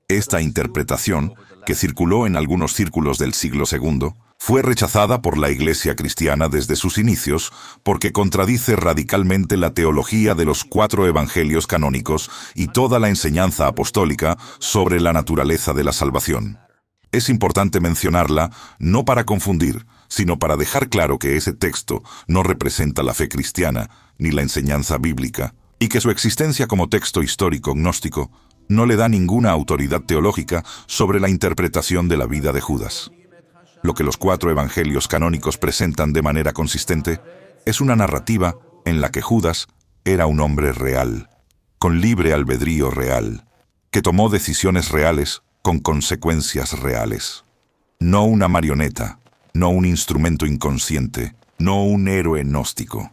Esta interpretación, que circuló en algunos círculos del siglo II, fue rechazada por la Iglesia cristiana desde sus inicios porque contradice radicalmente la teología de los 4 evangelios canónicos y toda la enseñanza apostólica sobre la naturaleza de la salvación. Es importante mencionarla no para confundir, sino para dejar claro que ese texto no representa la fe cristiana ni la enseñanza bíblica, y que su existencia como texto histórico gnóstico no le da ninguna autoridad teológica sobre la interpretación de la vida de Judas. Lo que los 4 evangelios canónicos presentan de manera consistente es una narrativa en la que Judas era un hombre real, con libre albedrío real, que tomó decisiones reales con consecuencias reales. No una marioneta, no un instrumento inconsciente, no un héroe gnóstico.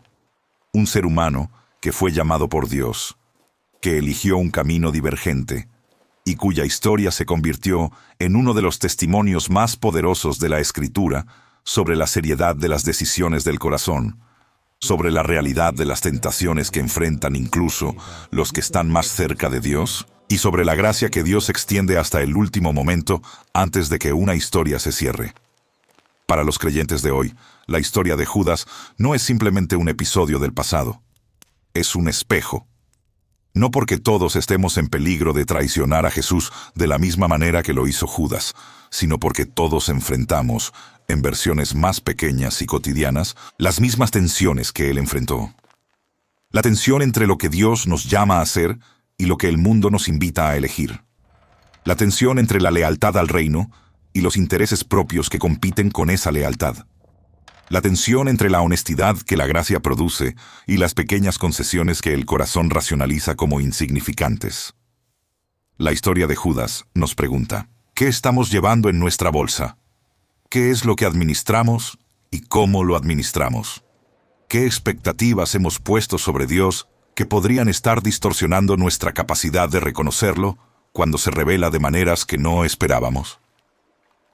Un ser humano que fue llamado por Dios, que eligió un camino divergente, y cuya historia se convirtió en uno de los testimonios más poderosos de la Escritura sobre la seriedad de las decisiones del corazón, sobre la realidad de las tentaciones que enfrentan incluso los que están más cerca de Dios, y sobre la gracia que Dios extiende hasta el último momento antes de que una historia se cierre. Para los creyentes de hoy, la historia de Judas no es simplemente un episodio del pasado, es un espejo. No porque todos estemos en peligro de traicionar a Jesús de la misma manera que lo hizo Judas, sino porque todos enfrentamos, en versiones más pequeñas y cotidianas, las mismas tensiones que él enfrentó. La tensión entre lo que Dios nos llama a hacer y lo que el mundo nos invita a elegir. La tensión entre la lealtad al reino y los intereses propios que compiten con esa lealtad. La tensión entre la honestidad que la gracia produce y las pequeñas concesiones que el corazón racionaliza como insignificantes. La historia de Judas nos pregunta, ¿qué estamos llevando en nuestra bolsa? ¿Qué es lo que administramos y cómo lo administramos? ¿Qué expectativas hemos puesto sobre Dios que podrían estar distorsionando nuestra capacidad de reconocerlo cuando se revela de maneras que no esperábamos?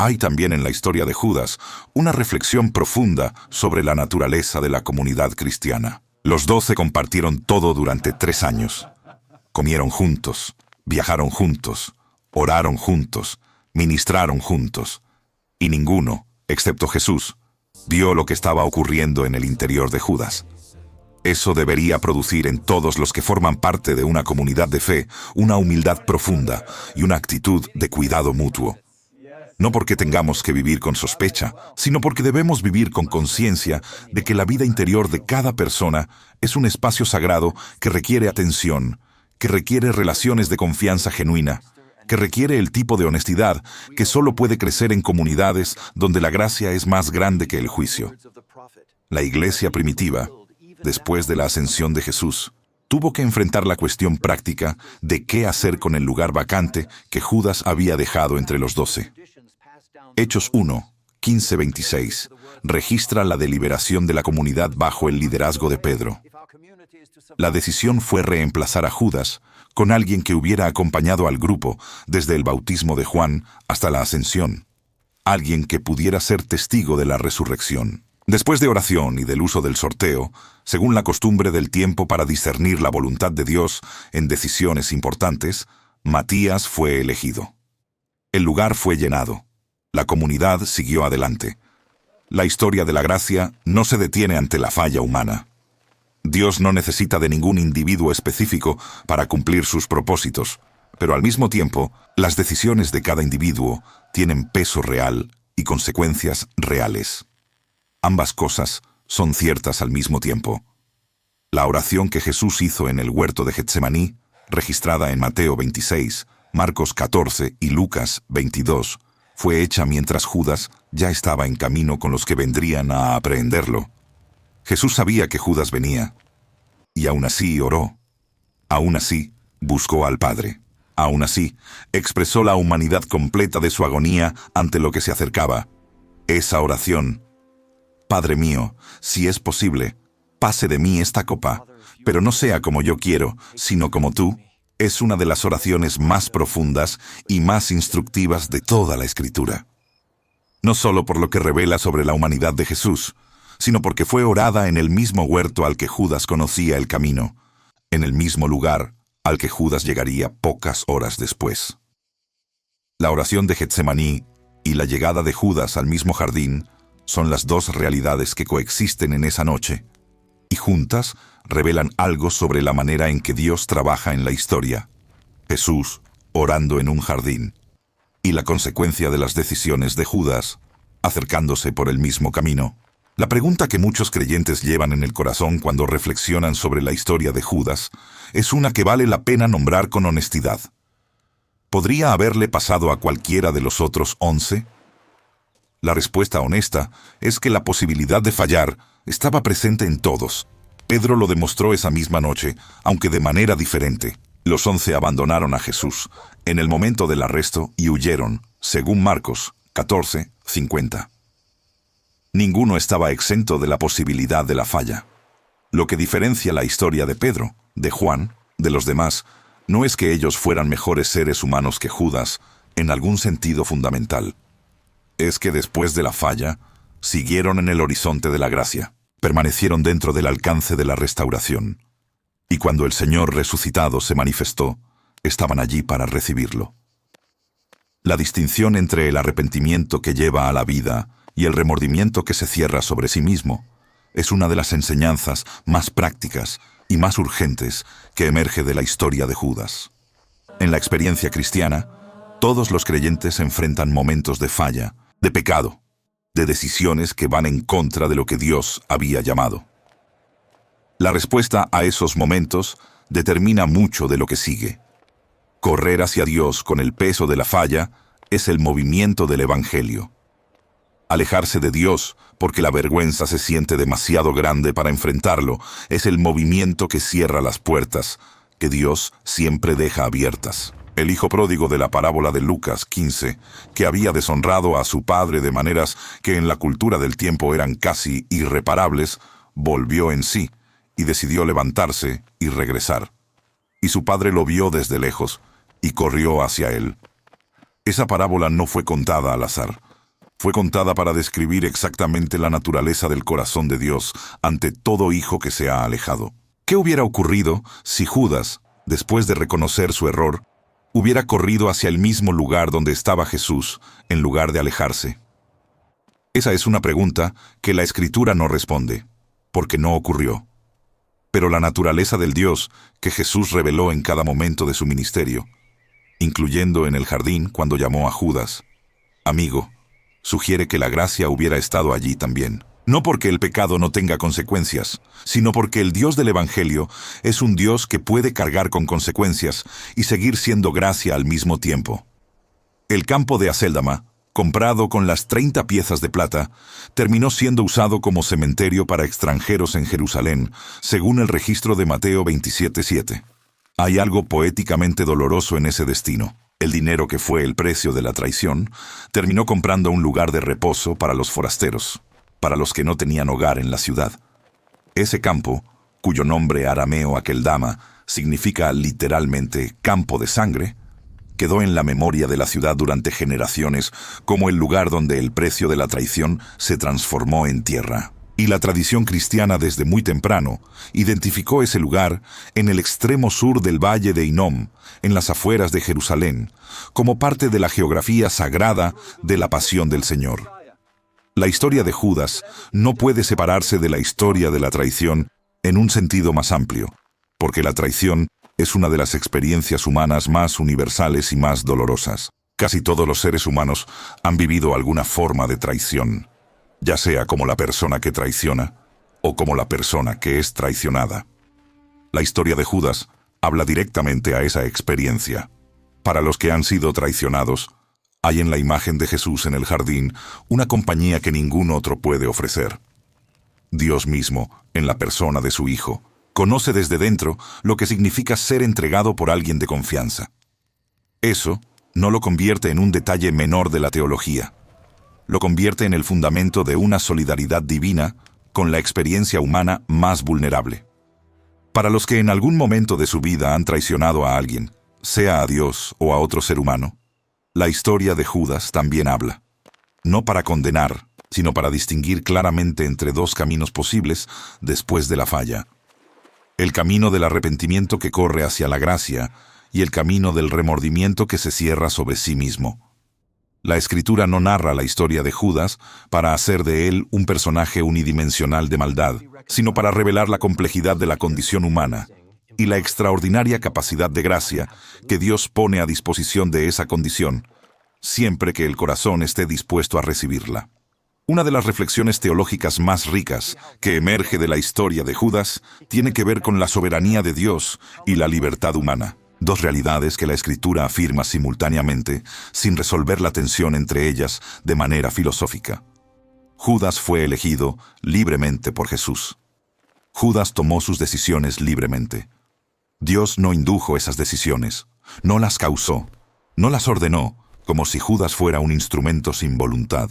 Hay también en la historia de Judas una reflexión profunda sobre la naturaleza de la comunidad cristiana. Los 12 compartieron todo durante 3 años. Comieron juntos, viajaron juntos, oraron juntos, ministraron juntos. Y ninguno, excepto Jesús, vio lo que estaba ocurriendo en el interior de Judas. Eso debería producir en todos los que forman parte de una comunidad de fe una humildad profunda y una actitud de cuidado mutuo. No porque tengamos que vivir con sospecha, sino porque debemos vivir con conciencia de que la vida interior de cada persona es un espacio sagrado que requiere atención, que requiere relaciones de confianza genuina, que requiere el tipo de honestidad que solo puede crecer en comunidades donde la gracia es más grande que el juicio. La iglesia primitiva, después de la ascensión de Jesús, tuvo que enfrentar la cuestión práctica de qué hacer con el lugar vacante que Judas había dejado entre los 12. Hechos 1, 15-26, registra la deliberación de la comunidad bajo el liderazgo de Pedro. La decisión fue reemplazar a Judas con alguien que hubiera acompañado al grupo desde el bautismo de Juan hasta la ascensión, alguien que pudiera ser testigo de la resurrección. Después de oración y del uso del sorteo, según la costumbre del tiempo para discernir la voluntad de Dios en decisiones importantes, Matías fue elegido. El lugar fue llenado. La comunidad siguió adelante. La historia de la gracia no se detiene ante la falla humana. Dios no necesita de ningún individuo específico para cumplir sus propósitos, pero al mismo tiempo, las decisiones de cada individuo tienen peso real y consecuencias reales. Ambas cosas son ciertas al mismo tiempo. La oración que Jesús hizo en el huerto de Getsemaní, registrada en Mateo 26, Marcos 14 y Lucas 22, fue hecha mientras Judas ya estaba en camino con los que vendrían a aprehenderlo. Jesús sabía que Judas venía, y aún así oró. Aún así, buscó al Padre. Aún así, expresó la humanidad completa de su agonía ante lo que se acercaba. Esa oración: Padre mío, si es posible, pase de mí esta copa, pero no sea como yo quiero, sino como tú, es una de las oraciones más profundas y más instructivas de toda la Escritura. No solo por lo que revela sobre la humanidad de Jesús, sino porque fue orada en el mismo huerto al que Judas conocía el camino, en el mismo lugar al que Judas llegaría pocas horas después. La oración de Getsemaní y la llegada de Judas al mismo jardín son las dos realidades que coexisten en esa noche, y juntas revelan algo sobre la manera en que Dios trabaja en la historia. Jesús orando en un jardín, y la consecuencia de las decisiones de Judas, acercándose por el mismo camino. La pregunta que muchos creyentes llevan en el corazón cuando reflexionan sobre la historia de Judas es una que vale la pena nombrar con honestidad. ¿Podría haberle pasado a cualquiera de los otros 11? La respuesta honesta es que la posibilidad de fallar estaba presente en todos. Pedro lo demostró esa misma noche, aunque de manera diferente. Los 11 abandonaron a Jesús en el momento del arresto y huyeron, según Marcos 14:50. Ninguno estaba exento de la posibilidad de la falla. Lo que diferencia la historia de Pedro, de Juan, de los demás, no es que ellos fueran mejores seres humanos que Judas, en algún sentido fundamental. Es que después de la falla, siguieron en el horizonte de la gracia, permanecieron dentro del alcance de la restauración. Y cuando el Señor resucitado se manifestó, estaban allí para recibirlo. La distinción entre el arrepentimiento que lleva a la vida y el remordimiento que se cierra sobre sí mismo es una de las enseñanzas más prácticas y más urgentes que emerge de la historia de Judas. En la experiencia cristiana, todos los creyentes enfrentan momentos de falla, de pecado, de decisiones que van en contra de lo que Dios había llamado. La respuesta a esos momentos determina mucho de lo que sigue. Correr hacia Dios con el peso de la falla es el movimiento del Evangelio. Alejarse de Dios porque la vergüenza se siente demasiado grande para enfrentarlo es el movimiento que cierra las puertas que Dios siempre deja abiertas. El hijo pródigo de la parábola de Lucas 15, que había deshonrado a su padre de maneras que en la cultura del tiempo eran casi irreparables, volvió en sí y decidió levantarse y regresar. Y su padre lo vio desde lejos y corrió hacia él. Esa parábola no fue contada al azar. Fue contada para describir exactamente la naturaleza del corazón de Dios ante todo hijo que se ha alejado. ¿Qué hubiera ocurrido si Judas, después de reconocer su error, hubiera corrido hacia el mismo lugar donde estaba Jesús, en lugar de alejarse? Esa es una pregunta que la Escritura no responde, porque no ocurrió. pero la naturaleza del Dios que Jesús reveló en cada momento de su ministerio, incluyendo en el jardín cuando llamó a Judas amigo, sugiere que la gracia hubiera estado allí también. No porque el pecado no tenga consecuencias, sino porque el Dios del Evangelio es un Dios que puede cargar con consecuencias y seguir siendo gracia al mismo tiempo. El campo de Acéldama, comprado con las 30 piezas de plata, terminó siendo usado como cementerio para extranjeros en Jerusalén, según el registro de Mateo 27:7. Hay algo poéticamente doloroso en ese destino. El dinero que fue el precio de la traición terminó comprando un lugar de reposo para los forasteros, para los que no tenían hogar en la ciudad. Ese campo, cuyo nombre arameo Akeldama significa literalmente campo de sangre, quedó en la memoria de la ciudad durante generaciones como el lugar donde el precio de la traición se transformó en tierra. Y la tradición cristiana desde muy temprano identificó ese lugar en el extremo sur del valle de Hinnom, en las afueras de Jerusalén, como parte de la geografía sagrada de la pasión del Señor. La historia de Judas no puede separarse de la historia de la traición en un sentido más amplio, porque la traición es una de las experiencias humanas más universales y más dolorosas. Casi todos los seres humanos han vivido alguna forma de traición, ya sea como la persona que traiciona o como la persona que es traicionada. La historia de Judas habla directamente a esa experiencia. Para los que han sido traicionados, hay en la imagen de Jesús en el jardín una compañía que ningún otro puede ofrecer. Dios mismo, en la persona de su Hijo, conoce desde dentro lo que significa ser entregado por alguien de confianza. Eso no lo convierte en un detalle menor de la teología. Lo convierte en el fundamento de una solidaridad divina con la experiencia humana más vulnerable. Para los que en algún momento de su vida han traicionado a alguien, sea a Dios o a otro ser humano, la historia de Judas también habla. No para condenar, sino para distinguir claramente entre dos caminos posibles después de la falla. El camino del arrepentimiento que corre hacia la gracia y el camino del remordimiento que se cierra sobre sí mismo. La Escritura no narra la historia de Judas para hacer de él un personaje unidimensional de maldad, sino para revelar la complejidad de la condición humana y la extraordinaria capacidad de gracia que Dios pone a disposición de esa condición, siempre que el corazón esté dispuesto a recibirla. Una de las reflexiones teológicas más ricas que emerge de la historia de Judas tiene que ver con la soberanía de Dios y la libertad humana. Dos realidades que la Escritura afirma simultáneamente, sin resolver la tensión entre ellas de manera filosófica. Judas fue elegido libremente por Jesús. Judas tomó sus decisiones libremente. Dios no indujo esas decisiones, no las causó, no las ordenó, como si Judas fuera un instrumento sin voluntad.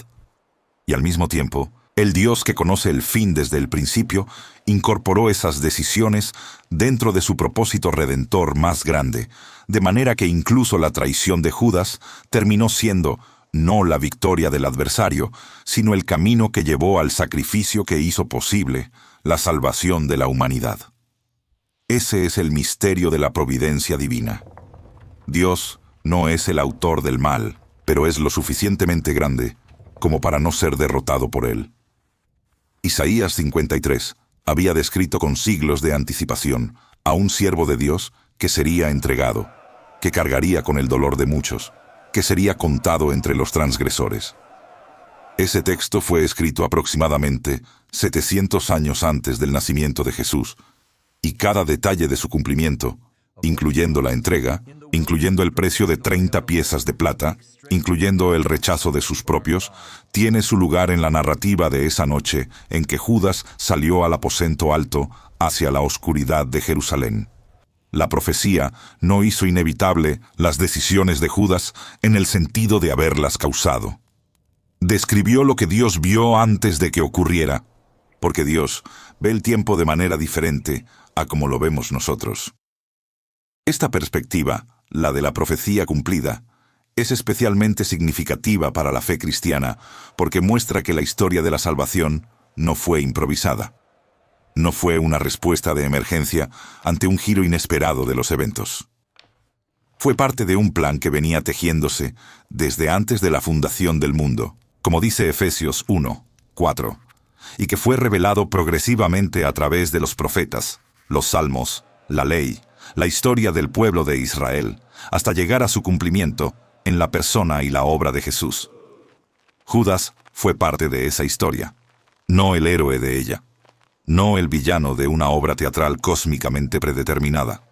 Y al mismo tiempo, el Dios que conoce el fin desde el principio, incorporó esas decisiones dentro de su propósito redentor más grande, de manera que incluso la traición de Judas terminó siendo no la victoria del adversario, sino el camino que llevó al sacrificio que hizo posible la salvación de la humanidad. Ese es el misterio de la providencia divina. Dios no es el autor del mal, pero es lo suficientemente grande como para no ser derrotado por él. Isaías 53 había descrito con siglos de anticipación a un siervo de Dios que sería entregado, que cargaría con el dolor de muchos, que sería contado entre los transgresores. Ese texto fue escrito aproximadamente 700 años antes del nacimiento de Jesús, y cada detalle de su cumplimiento, incluyendo la entrega, incluyendo el precio de 30 piezas de plata, incluyendo el rechazo de sus propios, tiene su lugar en la narrativa de esa noche en que Judas salió al aposento alto hacia la oscuridad de Jerusalén. La profecía no hizo inevitable las decisiones de Judas en el sentido de haberlas causado. Describió lo que Dios vio antes de que ocurriera, porque Dios ve el tiempo de manera diferente a como lo vemos nosotros. Esta perspectiva, la de la profecía cumplida, es especialmente significativa para la fe cristiana porque muestra que la historia de la salvación no fue improvisada. No fue una respuesta de emergencia ante un giro inesperado de los eventos. Fue parte de un plan que venía tejiéndose desde antes de la fundación del mundo, como dice Efesios 1:4, y que fue revelado progresivamente a través de los profetas, los salmos, la ley, la historia del pueblo de Israel, hasta llegar a su cumplimiento en la persona y la obra de Jesús. Judas fue parte de esa historia, no el héroe de ella, no el villano de una obra teatral cósmicamente predeterminada,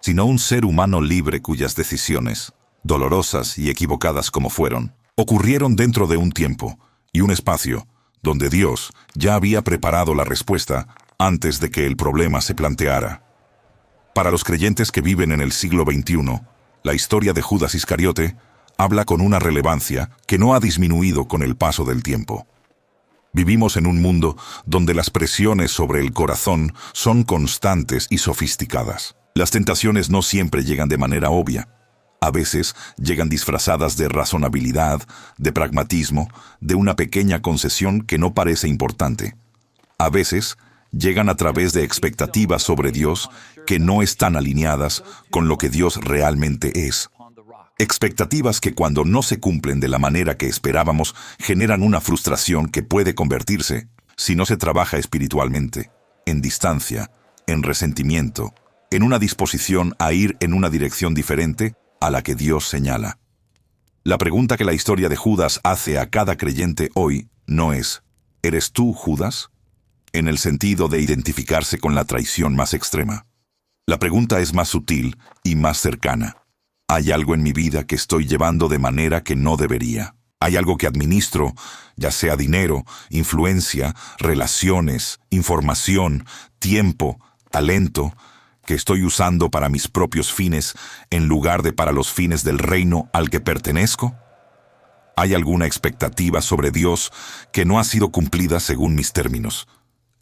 sino un ser humano libre cuyas decisiones, dolorosas y equivocadas como fueron, ocurrieron dentro de un tiempo y un espacio donde Dios ya había preparado la respuesta antes de que el problema se planteara. Para los creyentes que viven en el siglo XXI, la historia de Judas Iscariote habla con una relevancia que no ha disminuido con el paso del tiempo. Vivimos en un mundo donde las presiones sobre el corazón son constantes y sofisticadas. Las tentaciones no siempre llegan de manera obvia. A veces llegan disfrazadas de razonabilidad, de pragmatismo, de una pequeña concesión que no parece importante. A veces llegan a través de expectativas sobre Dios que no están alineadas con lo que Dios realmente es. Expectativas que cuando no se cumplen de la manera que esperábamos generan una frustración que puede convertirse, si no se trabaja espiritualmente, en distancia, en resentimiento, en una disposición a ir en una dirección diferente a la que Dios señala. La pregunta que la historia de Judas hace a cada creyente hoy no es ¿eres tú, Judas?, en el sentido de identificarse con la traición más extrema. La pregunta es más sutil y más cercana. ¿Hay algo en mi vida que estoy llevando de manera que no debería? ¿Hay algo que administro, ya sea dinero, influencia, relaciones, información, tiempo, talento, que estoy usando para mis propios fines en lugar de para los fines del reino al que pertenezco? ¿Hay alguna expectativa sobre Dios que no ha sido cumplida según mis términos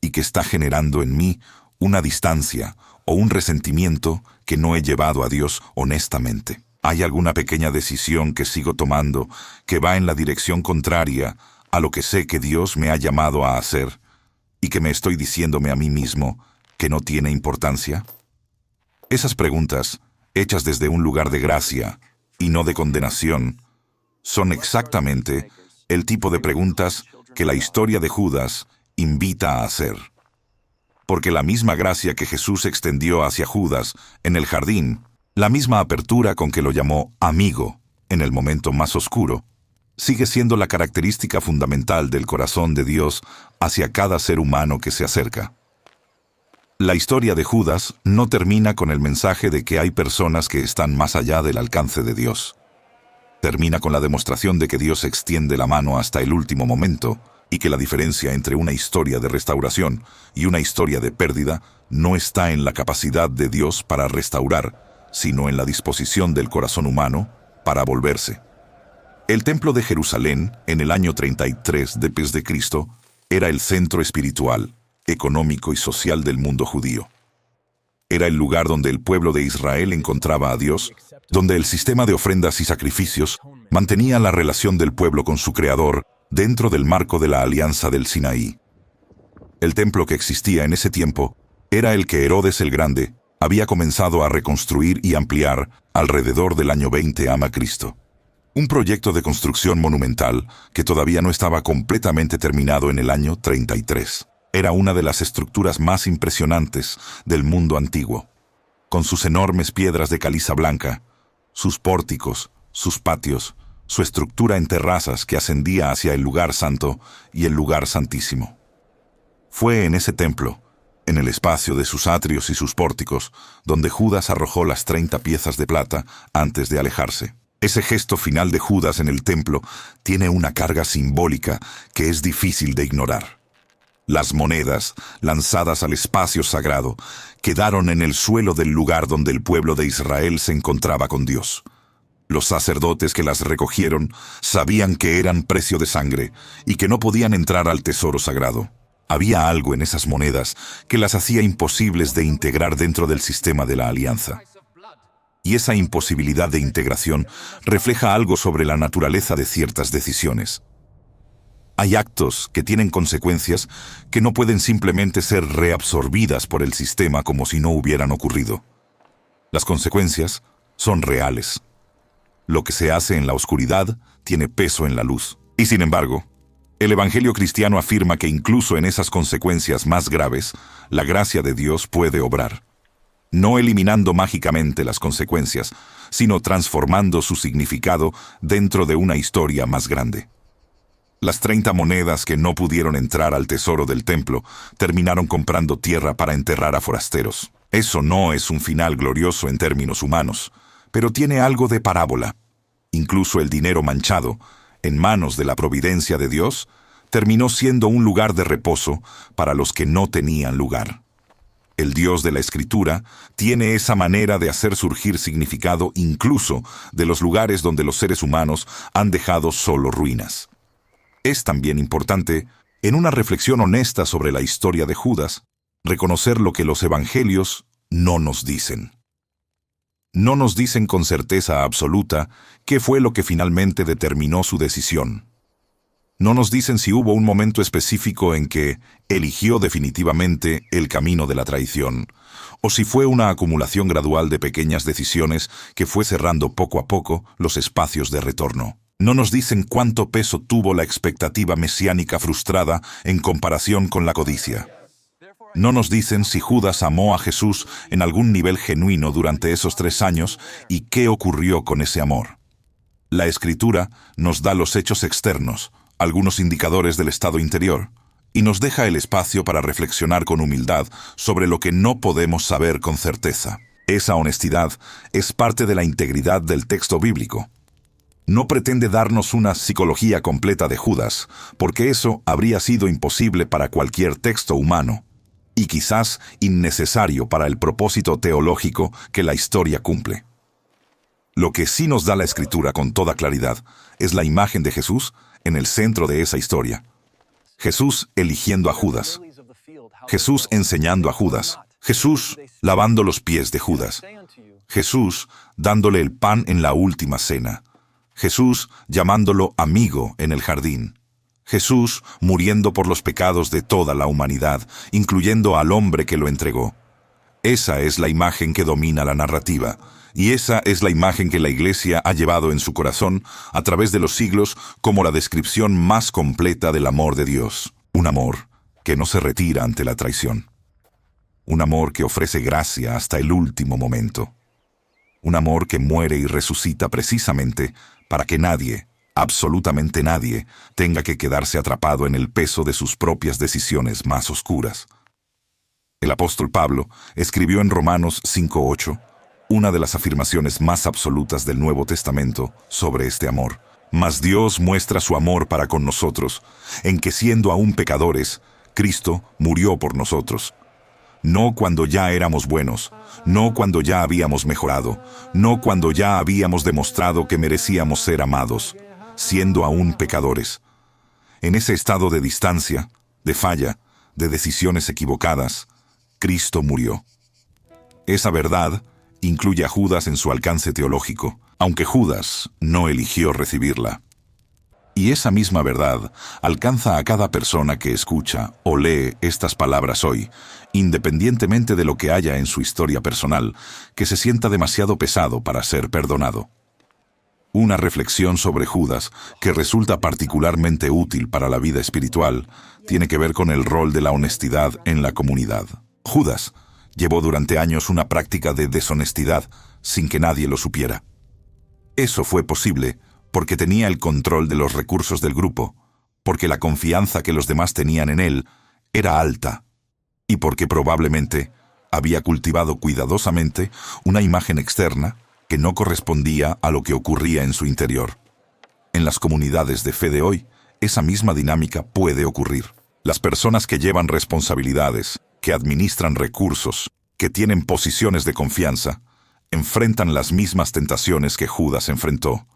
y que está generando en mí una distancia o un resentimiento que no he llevado a Dios honestamente? ¿Hay alguna pequeña decisión que sigo tomando que va en la dirección contraria a lo que sé que Dios me ha llamado a hacer y que me estoy diciéndome a mí mismo que no tiene importancia? Esas preguntas, hechas desde un lugar de gracia y no de condenación, son exactamente el tipo de preguntas que la historia de Judas invita a hacer. Porque la misma gracia que Jesús extendió hacia Judas en el jardín, la misma apertura con que lo llamó amigo en el momento más oscuro, sigue siendo la característica fundamental del corazón de Dios hacia cada ser humano que se acerca. La historia de Judas no termina con el mensaje de que hay personas que están más allá del alcance de Dios. Termina con la demostración de que Dios extiende la mano hasta el último momento y que la diferencia entre una historia de restauración y una historia de pérdida no está en la capacidad de Dios para restaurar, sino en la disposición del corazón humano para volverse. El templo de Jerusalén, en el año 33 después de Cristo, era el centro espiritual, económico y social del mundo judío. Era el lugar donde el pueblo de Israel encontraba a Dios, donde el sistema de ofrendas y sacrificios mantenía la relación del pueblo con su Creador dentro del marco de la alianza del Sinaí. El templo que existía en ese tiempo era el que Herodes el Grande había comenzado a reconstruir y ampliar alrededor del año 20 a.C. Un proyecto de construcción monumental que todavía no estaba completamente terminado en el año 33. Era una de las estructuras más impresionantes del mundo antiguo, con sus enormes piedras de caliza blanca, sus pórticos, sus patios, su estructura en terrazas que ascendía hacia el lugar santo y el lugar santísimo. Fue en ese templo, en el espacio de sus atrios y sus pórticos, donde Judas arrojó las 30 piezas de plata antes de alejarse. Ese gesto final de Judas en el templo tiene una carga simbólica que es difícil de ignorar. Las monedas, lanzadas al espacio sagrado, quedaron en el suelo del lugar donde el pueblo de Israel se encontraba con Dios. Los sacerdotes que las recogieron sabían que eran precio de sangre y que no podían entrar al tesoro sagrado. Había algo en esas monedas que las hacía imposibles de integrar dentro del sistema de la alianza. Y esa imposibilidad de integración refleja algo sobre la naturaleza de ciertas decisiones. Hay actos que tienen consecuencias que no pueden simplemente ser reabsorbidas por el sistema como si no hubieran ocurrido. Las consecuencias son reales. Lo que se hace en la oscuridad tiene peso en la luz. Y sin embargo, El Evangelio cristiano afirma que incluso en esas consecuencias más graves, la gracia de Dios puede obrar. No eliminando mágicamente las consecuencias, sino transformando su significado dentro de una historia más grande. Las 30 monedas que no pudieron entrar al tesoro del templo terminaron comprando tierra para enterrar a forasteros. Eso no es un final glorioso en términos humanos, pero tiene algo de parábola. Incluso el dinero manchado, en manos de la providencia de Dios, terminó siendo un lugar de reposo para los que no tenían lugar. El Dios de la Escritura tiene esa manera de hacer surgir significado incluso de los lugares donde los seres humanos han dejado solo ruinas. Es también importante, en una reflexión honesta sobre la historia de Judas, reconocer lo que los evangelios no nos dicen. No nos dicen con certeza absoluta qué fue lo que finalmente determinó su decisión. No nos dicen si hubo un momento específico en que eligió definitivamente el camino de la traición, o si fue una acumulación gradual de pequeñas decisiones que fue cerrando poco a poco los espacios de retorno. No nos dicen cuánto peso tuvo la expectativa mesiánica frustrada en comparación con la codicia. No nos dicen si Judas amó a Jesús en algún nivel genuino durante esos 3 años y qué ocurrió con ese amor. La Escritura nos da los hechos externos, algunos indicadores del estado interior, y nos deja el espacio para reflexionar con humildad sobre lo que no podemos saber con certeza. Esa honestidad es parte de la integridad del texto bíblico. No pretende darnos una psicología completa de Judas, porque eso habría sido imposible para cualquier texto humano, y quizás innecesario para el propósito teológico que la historia cumple. Lo que sí nos da la Escritura con toda claridad es la imagen de Jesús en el centro de esa historia. Jesús eligiendo a Judas. Jesús enseñando a Judas. Jesús lavando los pies de Judas. Jesús dándole el pan en la última cena. Jesús llamándolo amigo en el jardín. Jesús muriendo por los pecados de toda la humanidad, incluyendo al hombre que lo entregó. Esa es la imagen que domina la narrativa, y esa es la imagen que la Iglesia ha llevado en su corazón a través de los siglos como la descripción más completa del amor de Dios. Un amor que no se retira ante la traición. Un amor que ofrece gracia hasta el último momento. Un amor que muere y resucita precisamente para que nadie, absolutamente nadie, tenga que quedarse atrapado en el peso de sus propias decisiones más oscuras. El apóstol Pablo escribió en Romanos 5:8, una de las afirmaciones más absolutas del Nuevo Testamento sobre este amor. Mas Dios muestra su amor para con nosotros, en que siendo aún pecadores, Cristo murió por nosotros. No cuando ya éramos buenos, no cuando ya habíamos mejorado, no cuando ya habíamos demostrado que merecíamos ser amados, siendo aún pecadores. En ese estado de distancia, de falla, de decisiones equivocadas, Cristo murió. Esa verdad incluye a Judas en su alcance teológico, aunque Judas no eligió recibirla. Y esa misma verdad alcanza a cada persona que escucha o lee estas palabras hoy, independientemente de lo que haya en su historia personal, que se sienta demasiado pesado para ser perdonado. Una reflexión sobre Judas, que resulta particularmente útil para la vida espiritual, tiene que ver con el rol de la honestidad en la comunidad. Judas llevó durante años una práctica de deshonestidad sin que nadie lo supiera. Eso fue posible porque tenía el control de los recursos del grupo, porque la confianza que los demás tenían en él era alta, y porque probablemente había cultivado cuidadosamente una imagen externa que no correspondía a lo que ocurría en su interior. En las comunidades de fe de hoy, esa misma dinámica puede ocurrir. Las personas que llevan responsabilidades, que administran recursos, que tienen posiciones de confianza, enfrentan las mismas tentaciones que Judas enfrentó.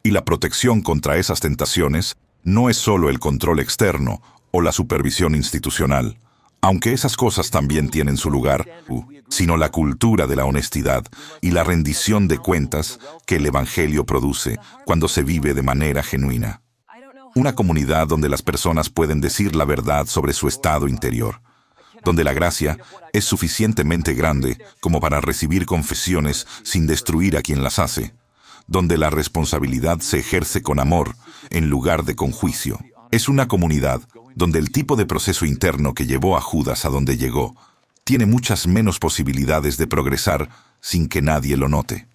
Y la protección contra esas tentaciones no es solo el control externo o la supervisión institucional, aunque esas cosas también tienen su lugar, sino la cultura de la honestidad y la rendición de cuentas que el Evangelio produce cuando se vive de manera genuina. Una comunidad donde las personas pueden decir la verdad sobre su estado interior, donde la gracia es suficientemente grande como para recibir confesiones sin destruir a quien las hace, donde la responsabilidad se ejerce con amor en lugar de con juicio, Es una comunidad donde el tipo de proceso interno que llevó a Judas a donde llegó tiene muchas menos posibilidades de progresar sin que nadie lo note.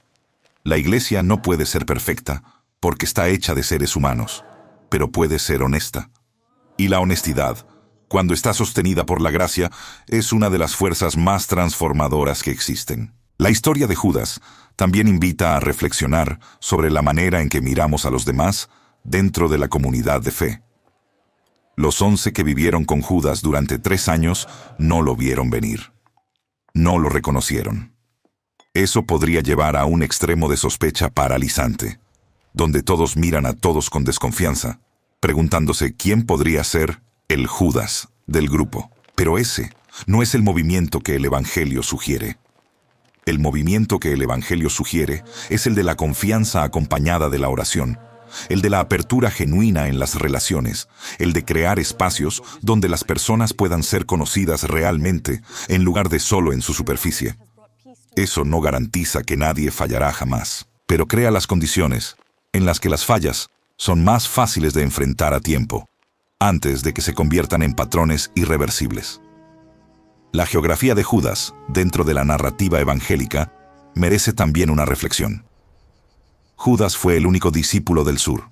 La iglesia no puede ser perfecta porque está hecha de seres humanos, pero puede ser honesta. Y la honestidad, cuando está sostenida por la gracia, es una de las fuerzas más transformadoras que existen. La historia de Judas también invita a reflexionar sobre la manera en que miramos a los demás dentro de la comunidad de fe. Los 11 que vivieron con Judas durante 3 años no lo vieron venir. No lo reconocieron. Eso podría llevar a un extremo de sospecha paralizante, donde todos miran a todos con desconfianza, preguntándose quién podría ser el Judas del grupo. Pero ese no es el movimiento que el Evangelio sugiere. El movimiento que el Evangelio sugiere es el de la confianza acompañada de la oración, el de la apertura genuina en las relaciones, el de crear espacios donde las personas puedan ser conocidas realmente en lugar de solo en su superficie. Eso no garantiza que nadie fallará jamás, pero crea las condiciones en las que las fallas son más fáciles de enfrentar a tiempo, antes de que se conviertan en patrones irreversibles. La geografía de Judas, dentro de la narrativa evangélica, merece también una reflexión. Judas fue el único discípulo del sur,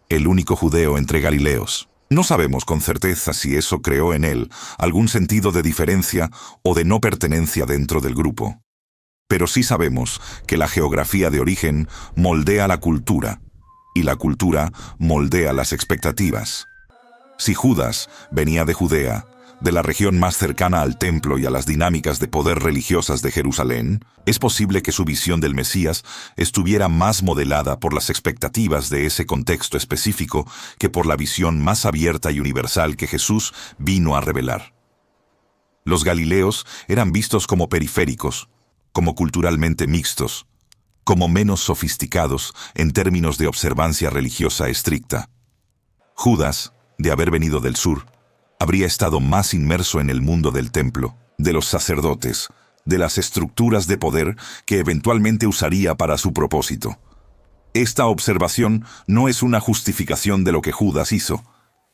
el único judeo entre galileos. No sabemos con certeza si eso creó en él algún sentido de diferencia o de no pertenencia dentro del grupo. Pero sí sabemos que la geografía de origen moldea la cultura, y la cultura moldea las expectativas. Si Judas venía de Judea, de la región más cercana al templo y a las dinámicas de poder religiosas de Jerusalén, es posible que su visión del Mesías estuviera más modelada por las expectativas de ese contexto específico que por la visión más abierta y universal que Jesús vino a revelar. Los galileos eran vistos como periféricos, como culturalmente mixtos, como menos sofisticados en términos de observancia religiosa estricta. Judas, de haber venido del sur, habría estado más inmerso en el mundo del templo, de los sacerdotes, de las estructuras de poder que eventualmente usaría para su propósito. Esta observación no es una justificación de lo que Judas hizo,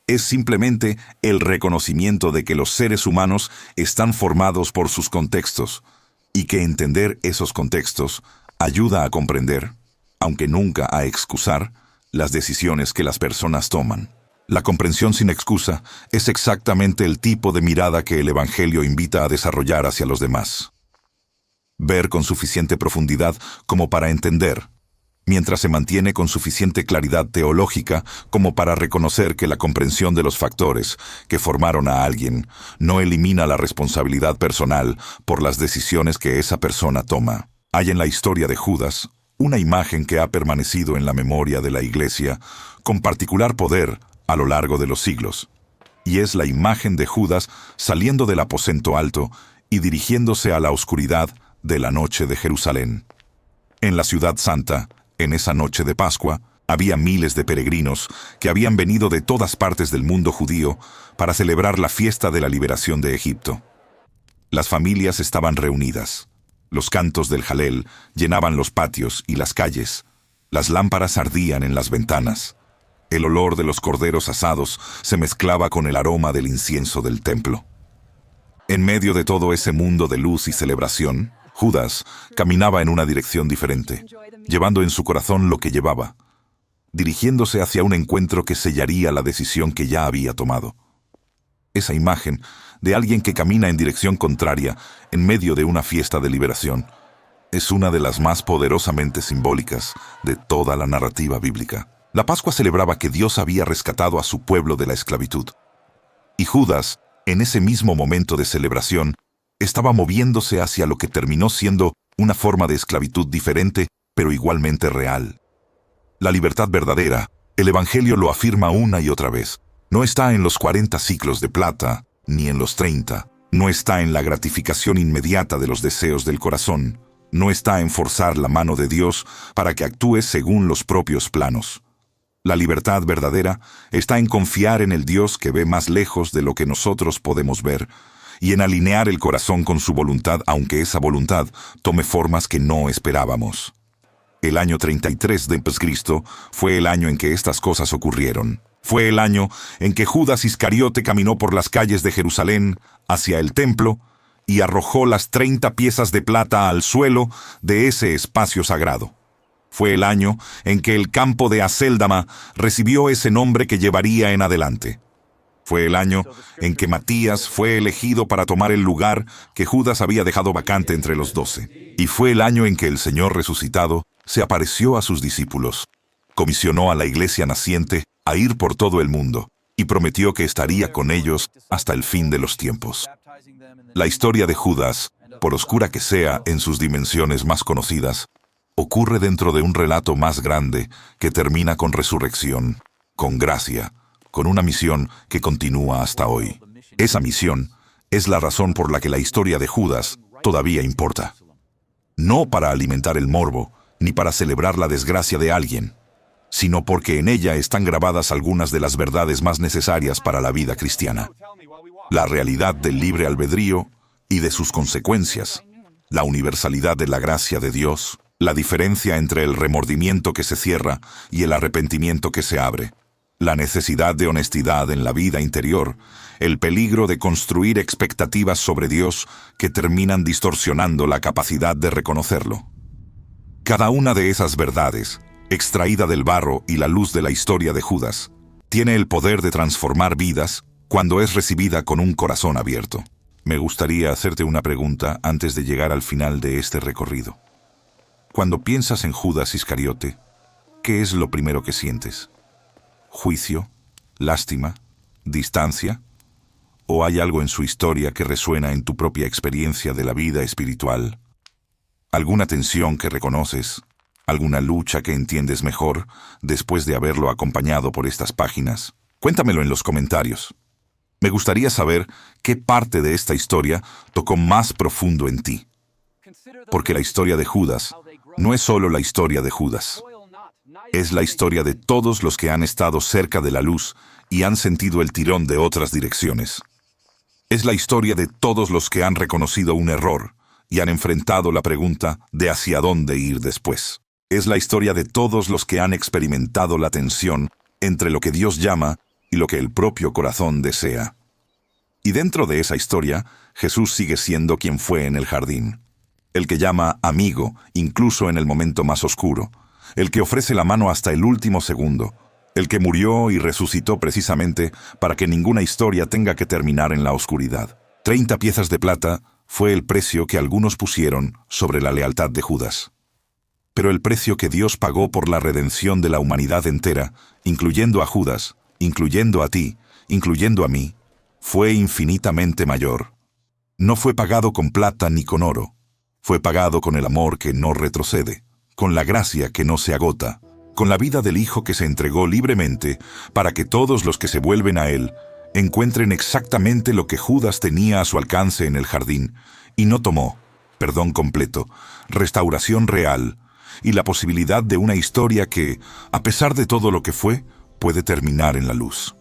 es simplemente el reconocimiento de que los seres humanos están formados por sus contextos, y que entender esos contextos ayuda a comprender, aunque nunca a excusar, las decisiones que las personas toman. La comprensión sin excusa es exactamente el tipo de mirada que el Evangelio invita a desarrollar hacia los demás. Ver con suficiente profundidad como para entender, mientras se mantiene con suficiente claridad teológica como para reconocer que la comprensión de los factores que formaron a alguien no elimina la responsabilidad personal por las decisiones que esa persona toma. Hay en la historia de Judas una imagen que ha permanecido en la memoria de la Iglesia con particular poder a lo largo de los siglos, y es la imagen de Judas saliendo del aposento alto y dirigiéndose a la oscuridad de la noche de Jerusalén. En la ciudad santa, en esa noche de Pascua, había miles de peregrinos que habían venido de todas partes del mundo judío para celebrar la fiesta de la liberación de Egipto. Las familias estaban reunidas. Los cantos del Jalel llenaban los patios y las calles. Las lámparas ardían en las ventanas. El olor de los corderos asados se mezclaba con el aroma del incienso del templo. En medio de todo ese mundo de luz y celebración, Judas caminaba en una dirección diferente, llevando en su corazón lo que llevaba, dirigiéndose hacia un encuentro que sellaría la decisión que ya había tomado. Esa imagen de alguien que camina en dirección contraria en medio de una fiesta de liberación es una de las más poderosamente simbólicas de toda la narrativa bíblica. La Pascua celebraba que Dios había rescatado a su pueblo de la esclavitud. Y Judas, en ese mismo momento de celebración, estaba moviéndose hacia lo que terminó siendo una forma de esclavitud diferente, pero igualmente real. La libertad verdadera, el Evangelio lo afirma una y otra vez, no está en los 40 siclos de plata, ni en los 30, no está en la gratificación inmediata de los deseos del corazón, no está en forzar la mano de Dios para que actúe según los propios planos. La libertad verdadera está en confiar en el Dios que ve más lejos de lo que nosotros podemos ver y en alinear el corazón con su voluntad, aunque esa voluntad tome formas que no esperábamos. El año 33 de Cristo fue el año en que estas cosas ocurrieron. Fue el año en que Judas Iscariote caminó por las calles de Jerusalén hacia el templo y arrojó las 30 piezas de plata al suelo de ese espacio sagrado. Fue el año en que el campo de Acéldama recibió ese nombre que llevaría en adelante. Fue el año en que Matías fue elegido para tomar el lugar que Judas había dejado vacante entre los 12. Y fue el año en que el Señor resucitado se apareció a sus discípulos, comisionó a la iglesia naciente a ir por todo el mundo y prometió que estaría con ellos hasta el fin de los tiempos. La historia de Judas, por oscura que sea en sus dimensiones más conocidas, ocurre dentro de un relato más grande que termina con resurrección, con gracia, con una misión que continúa hasta hoy. Esa misión es la razón por la que la historia de Judas todavía importa. No para alimentar el morbo, ni para celebrar la desgracia de alguien, sino porque en ella están grabadas algunas de las verdades más necesarias para la vida cristiana. La realidad del libre albedrío y de sus consecuencias, la universalidad de la gracia de Dios, la diferencia entre el remordimiento que se cierra y el arrepentimiento que se abre, la necesidad de honestidad en la vida interior, el peligro de construir expectativas sobre Dios que terminan distorsionando la capacidad de reconocerlo. Cada una de esas verdades, extraída del barro y la luz de la historia de Judas, tiene el poder de transformar vidas cuando es recibida con un corazón abierto. Me gustaría hacerte una pregunta antes de llegar al final de este recorrido. Cuando piensas en Judas Iscariote, ¿qué es lo primero que sientes? ¿Juicio? ¿Lástima? ¿Distancia? ¿O hay algo en su historia que resuena en tu propia experiencia de la vida espiritual? ¿Alguna tensión que reconoces? ¿Alguna lucha que entiendes mejor después de haberlo acompañado por estas páginas? Cuéntamelo en los comentarios. Me gustaría saber qué parte de esta historia tocó más profundo en ti. Porque la historia de Judas no es solo la historia de Judas. Es la historia de todos los que han estado cerca de la luz y han sentido el tirón de otras direcciones. Es la historia de todos los que han reconocido un error y han enfrentado la pregunta de hacia dónde ir después. Es la historia de todos los que han experimentado la tensión entre lo que Dios llama y lo que el propio corazón desea. Y dentro de esa historia, Jesús sigue siendo quien fue en el jardín. El que llama amigo, incluso en el momento más oscuro. El que ofrece la mano hasta el último segundo. El que murió y resucitó precisamente para que ninguna historia tenga que terminar en la oscuridad. 30 piezas de plata fue el precio que algunos pusieron sobre la lealtad de Judas. Pero el precio que Dios pagó por la redención de la humanidad entera, incluyendo a Judas, incluyendo a ti, incluyendo a mí, fue infinitamente mayor. No fue pagado con plata ni con oro. Fue pagado con el amor que no retrocede, con la gracia que no se agota, con la vida del Hijo que se entregó libremente para que todos los que se vuelven a Él encuentren exactamente lo que Judas tenía a su alcance en el jardín y no tomó, perdón completo, restauración real y la posibilidad de una historia que, a pesar de todo lo que fue, puede terminar en la luz.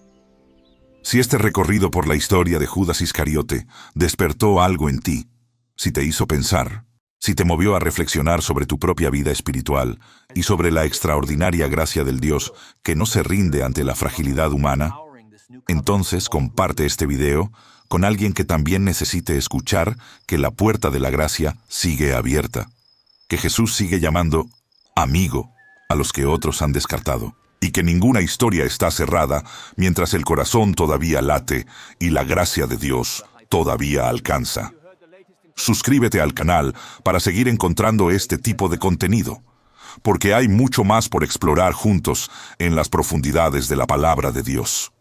Si este recorrido por la historia de Judas Iscariote despertó algo en ti, si te hizo pensar, si te movió a reflexionar sobre tu propia vida espiritual y sobre la extraordinaria gracia del Dios que no se rinde ante la fragilidad humana, entonces comparte este video con alguien que también necesite escuchar que la puerta de la gracia sigue abierta, que Jesús sigue llamando amigo a los que otros han descartado, y que ninguna historia está cerrada mientras el corazón todavía late y la gracia de Dios todavía alcanza. Suscríbete al canal para seguir encontrando este tipo de contenido, porque hay mucho más por explorar juntos en las profundidades de la palabra de Dios.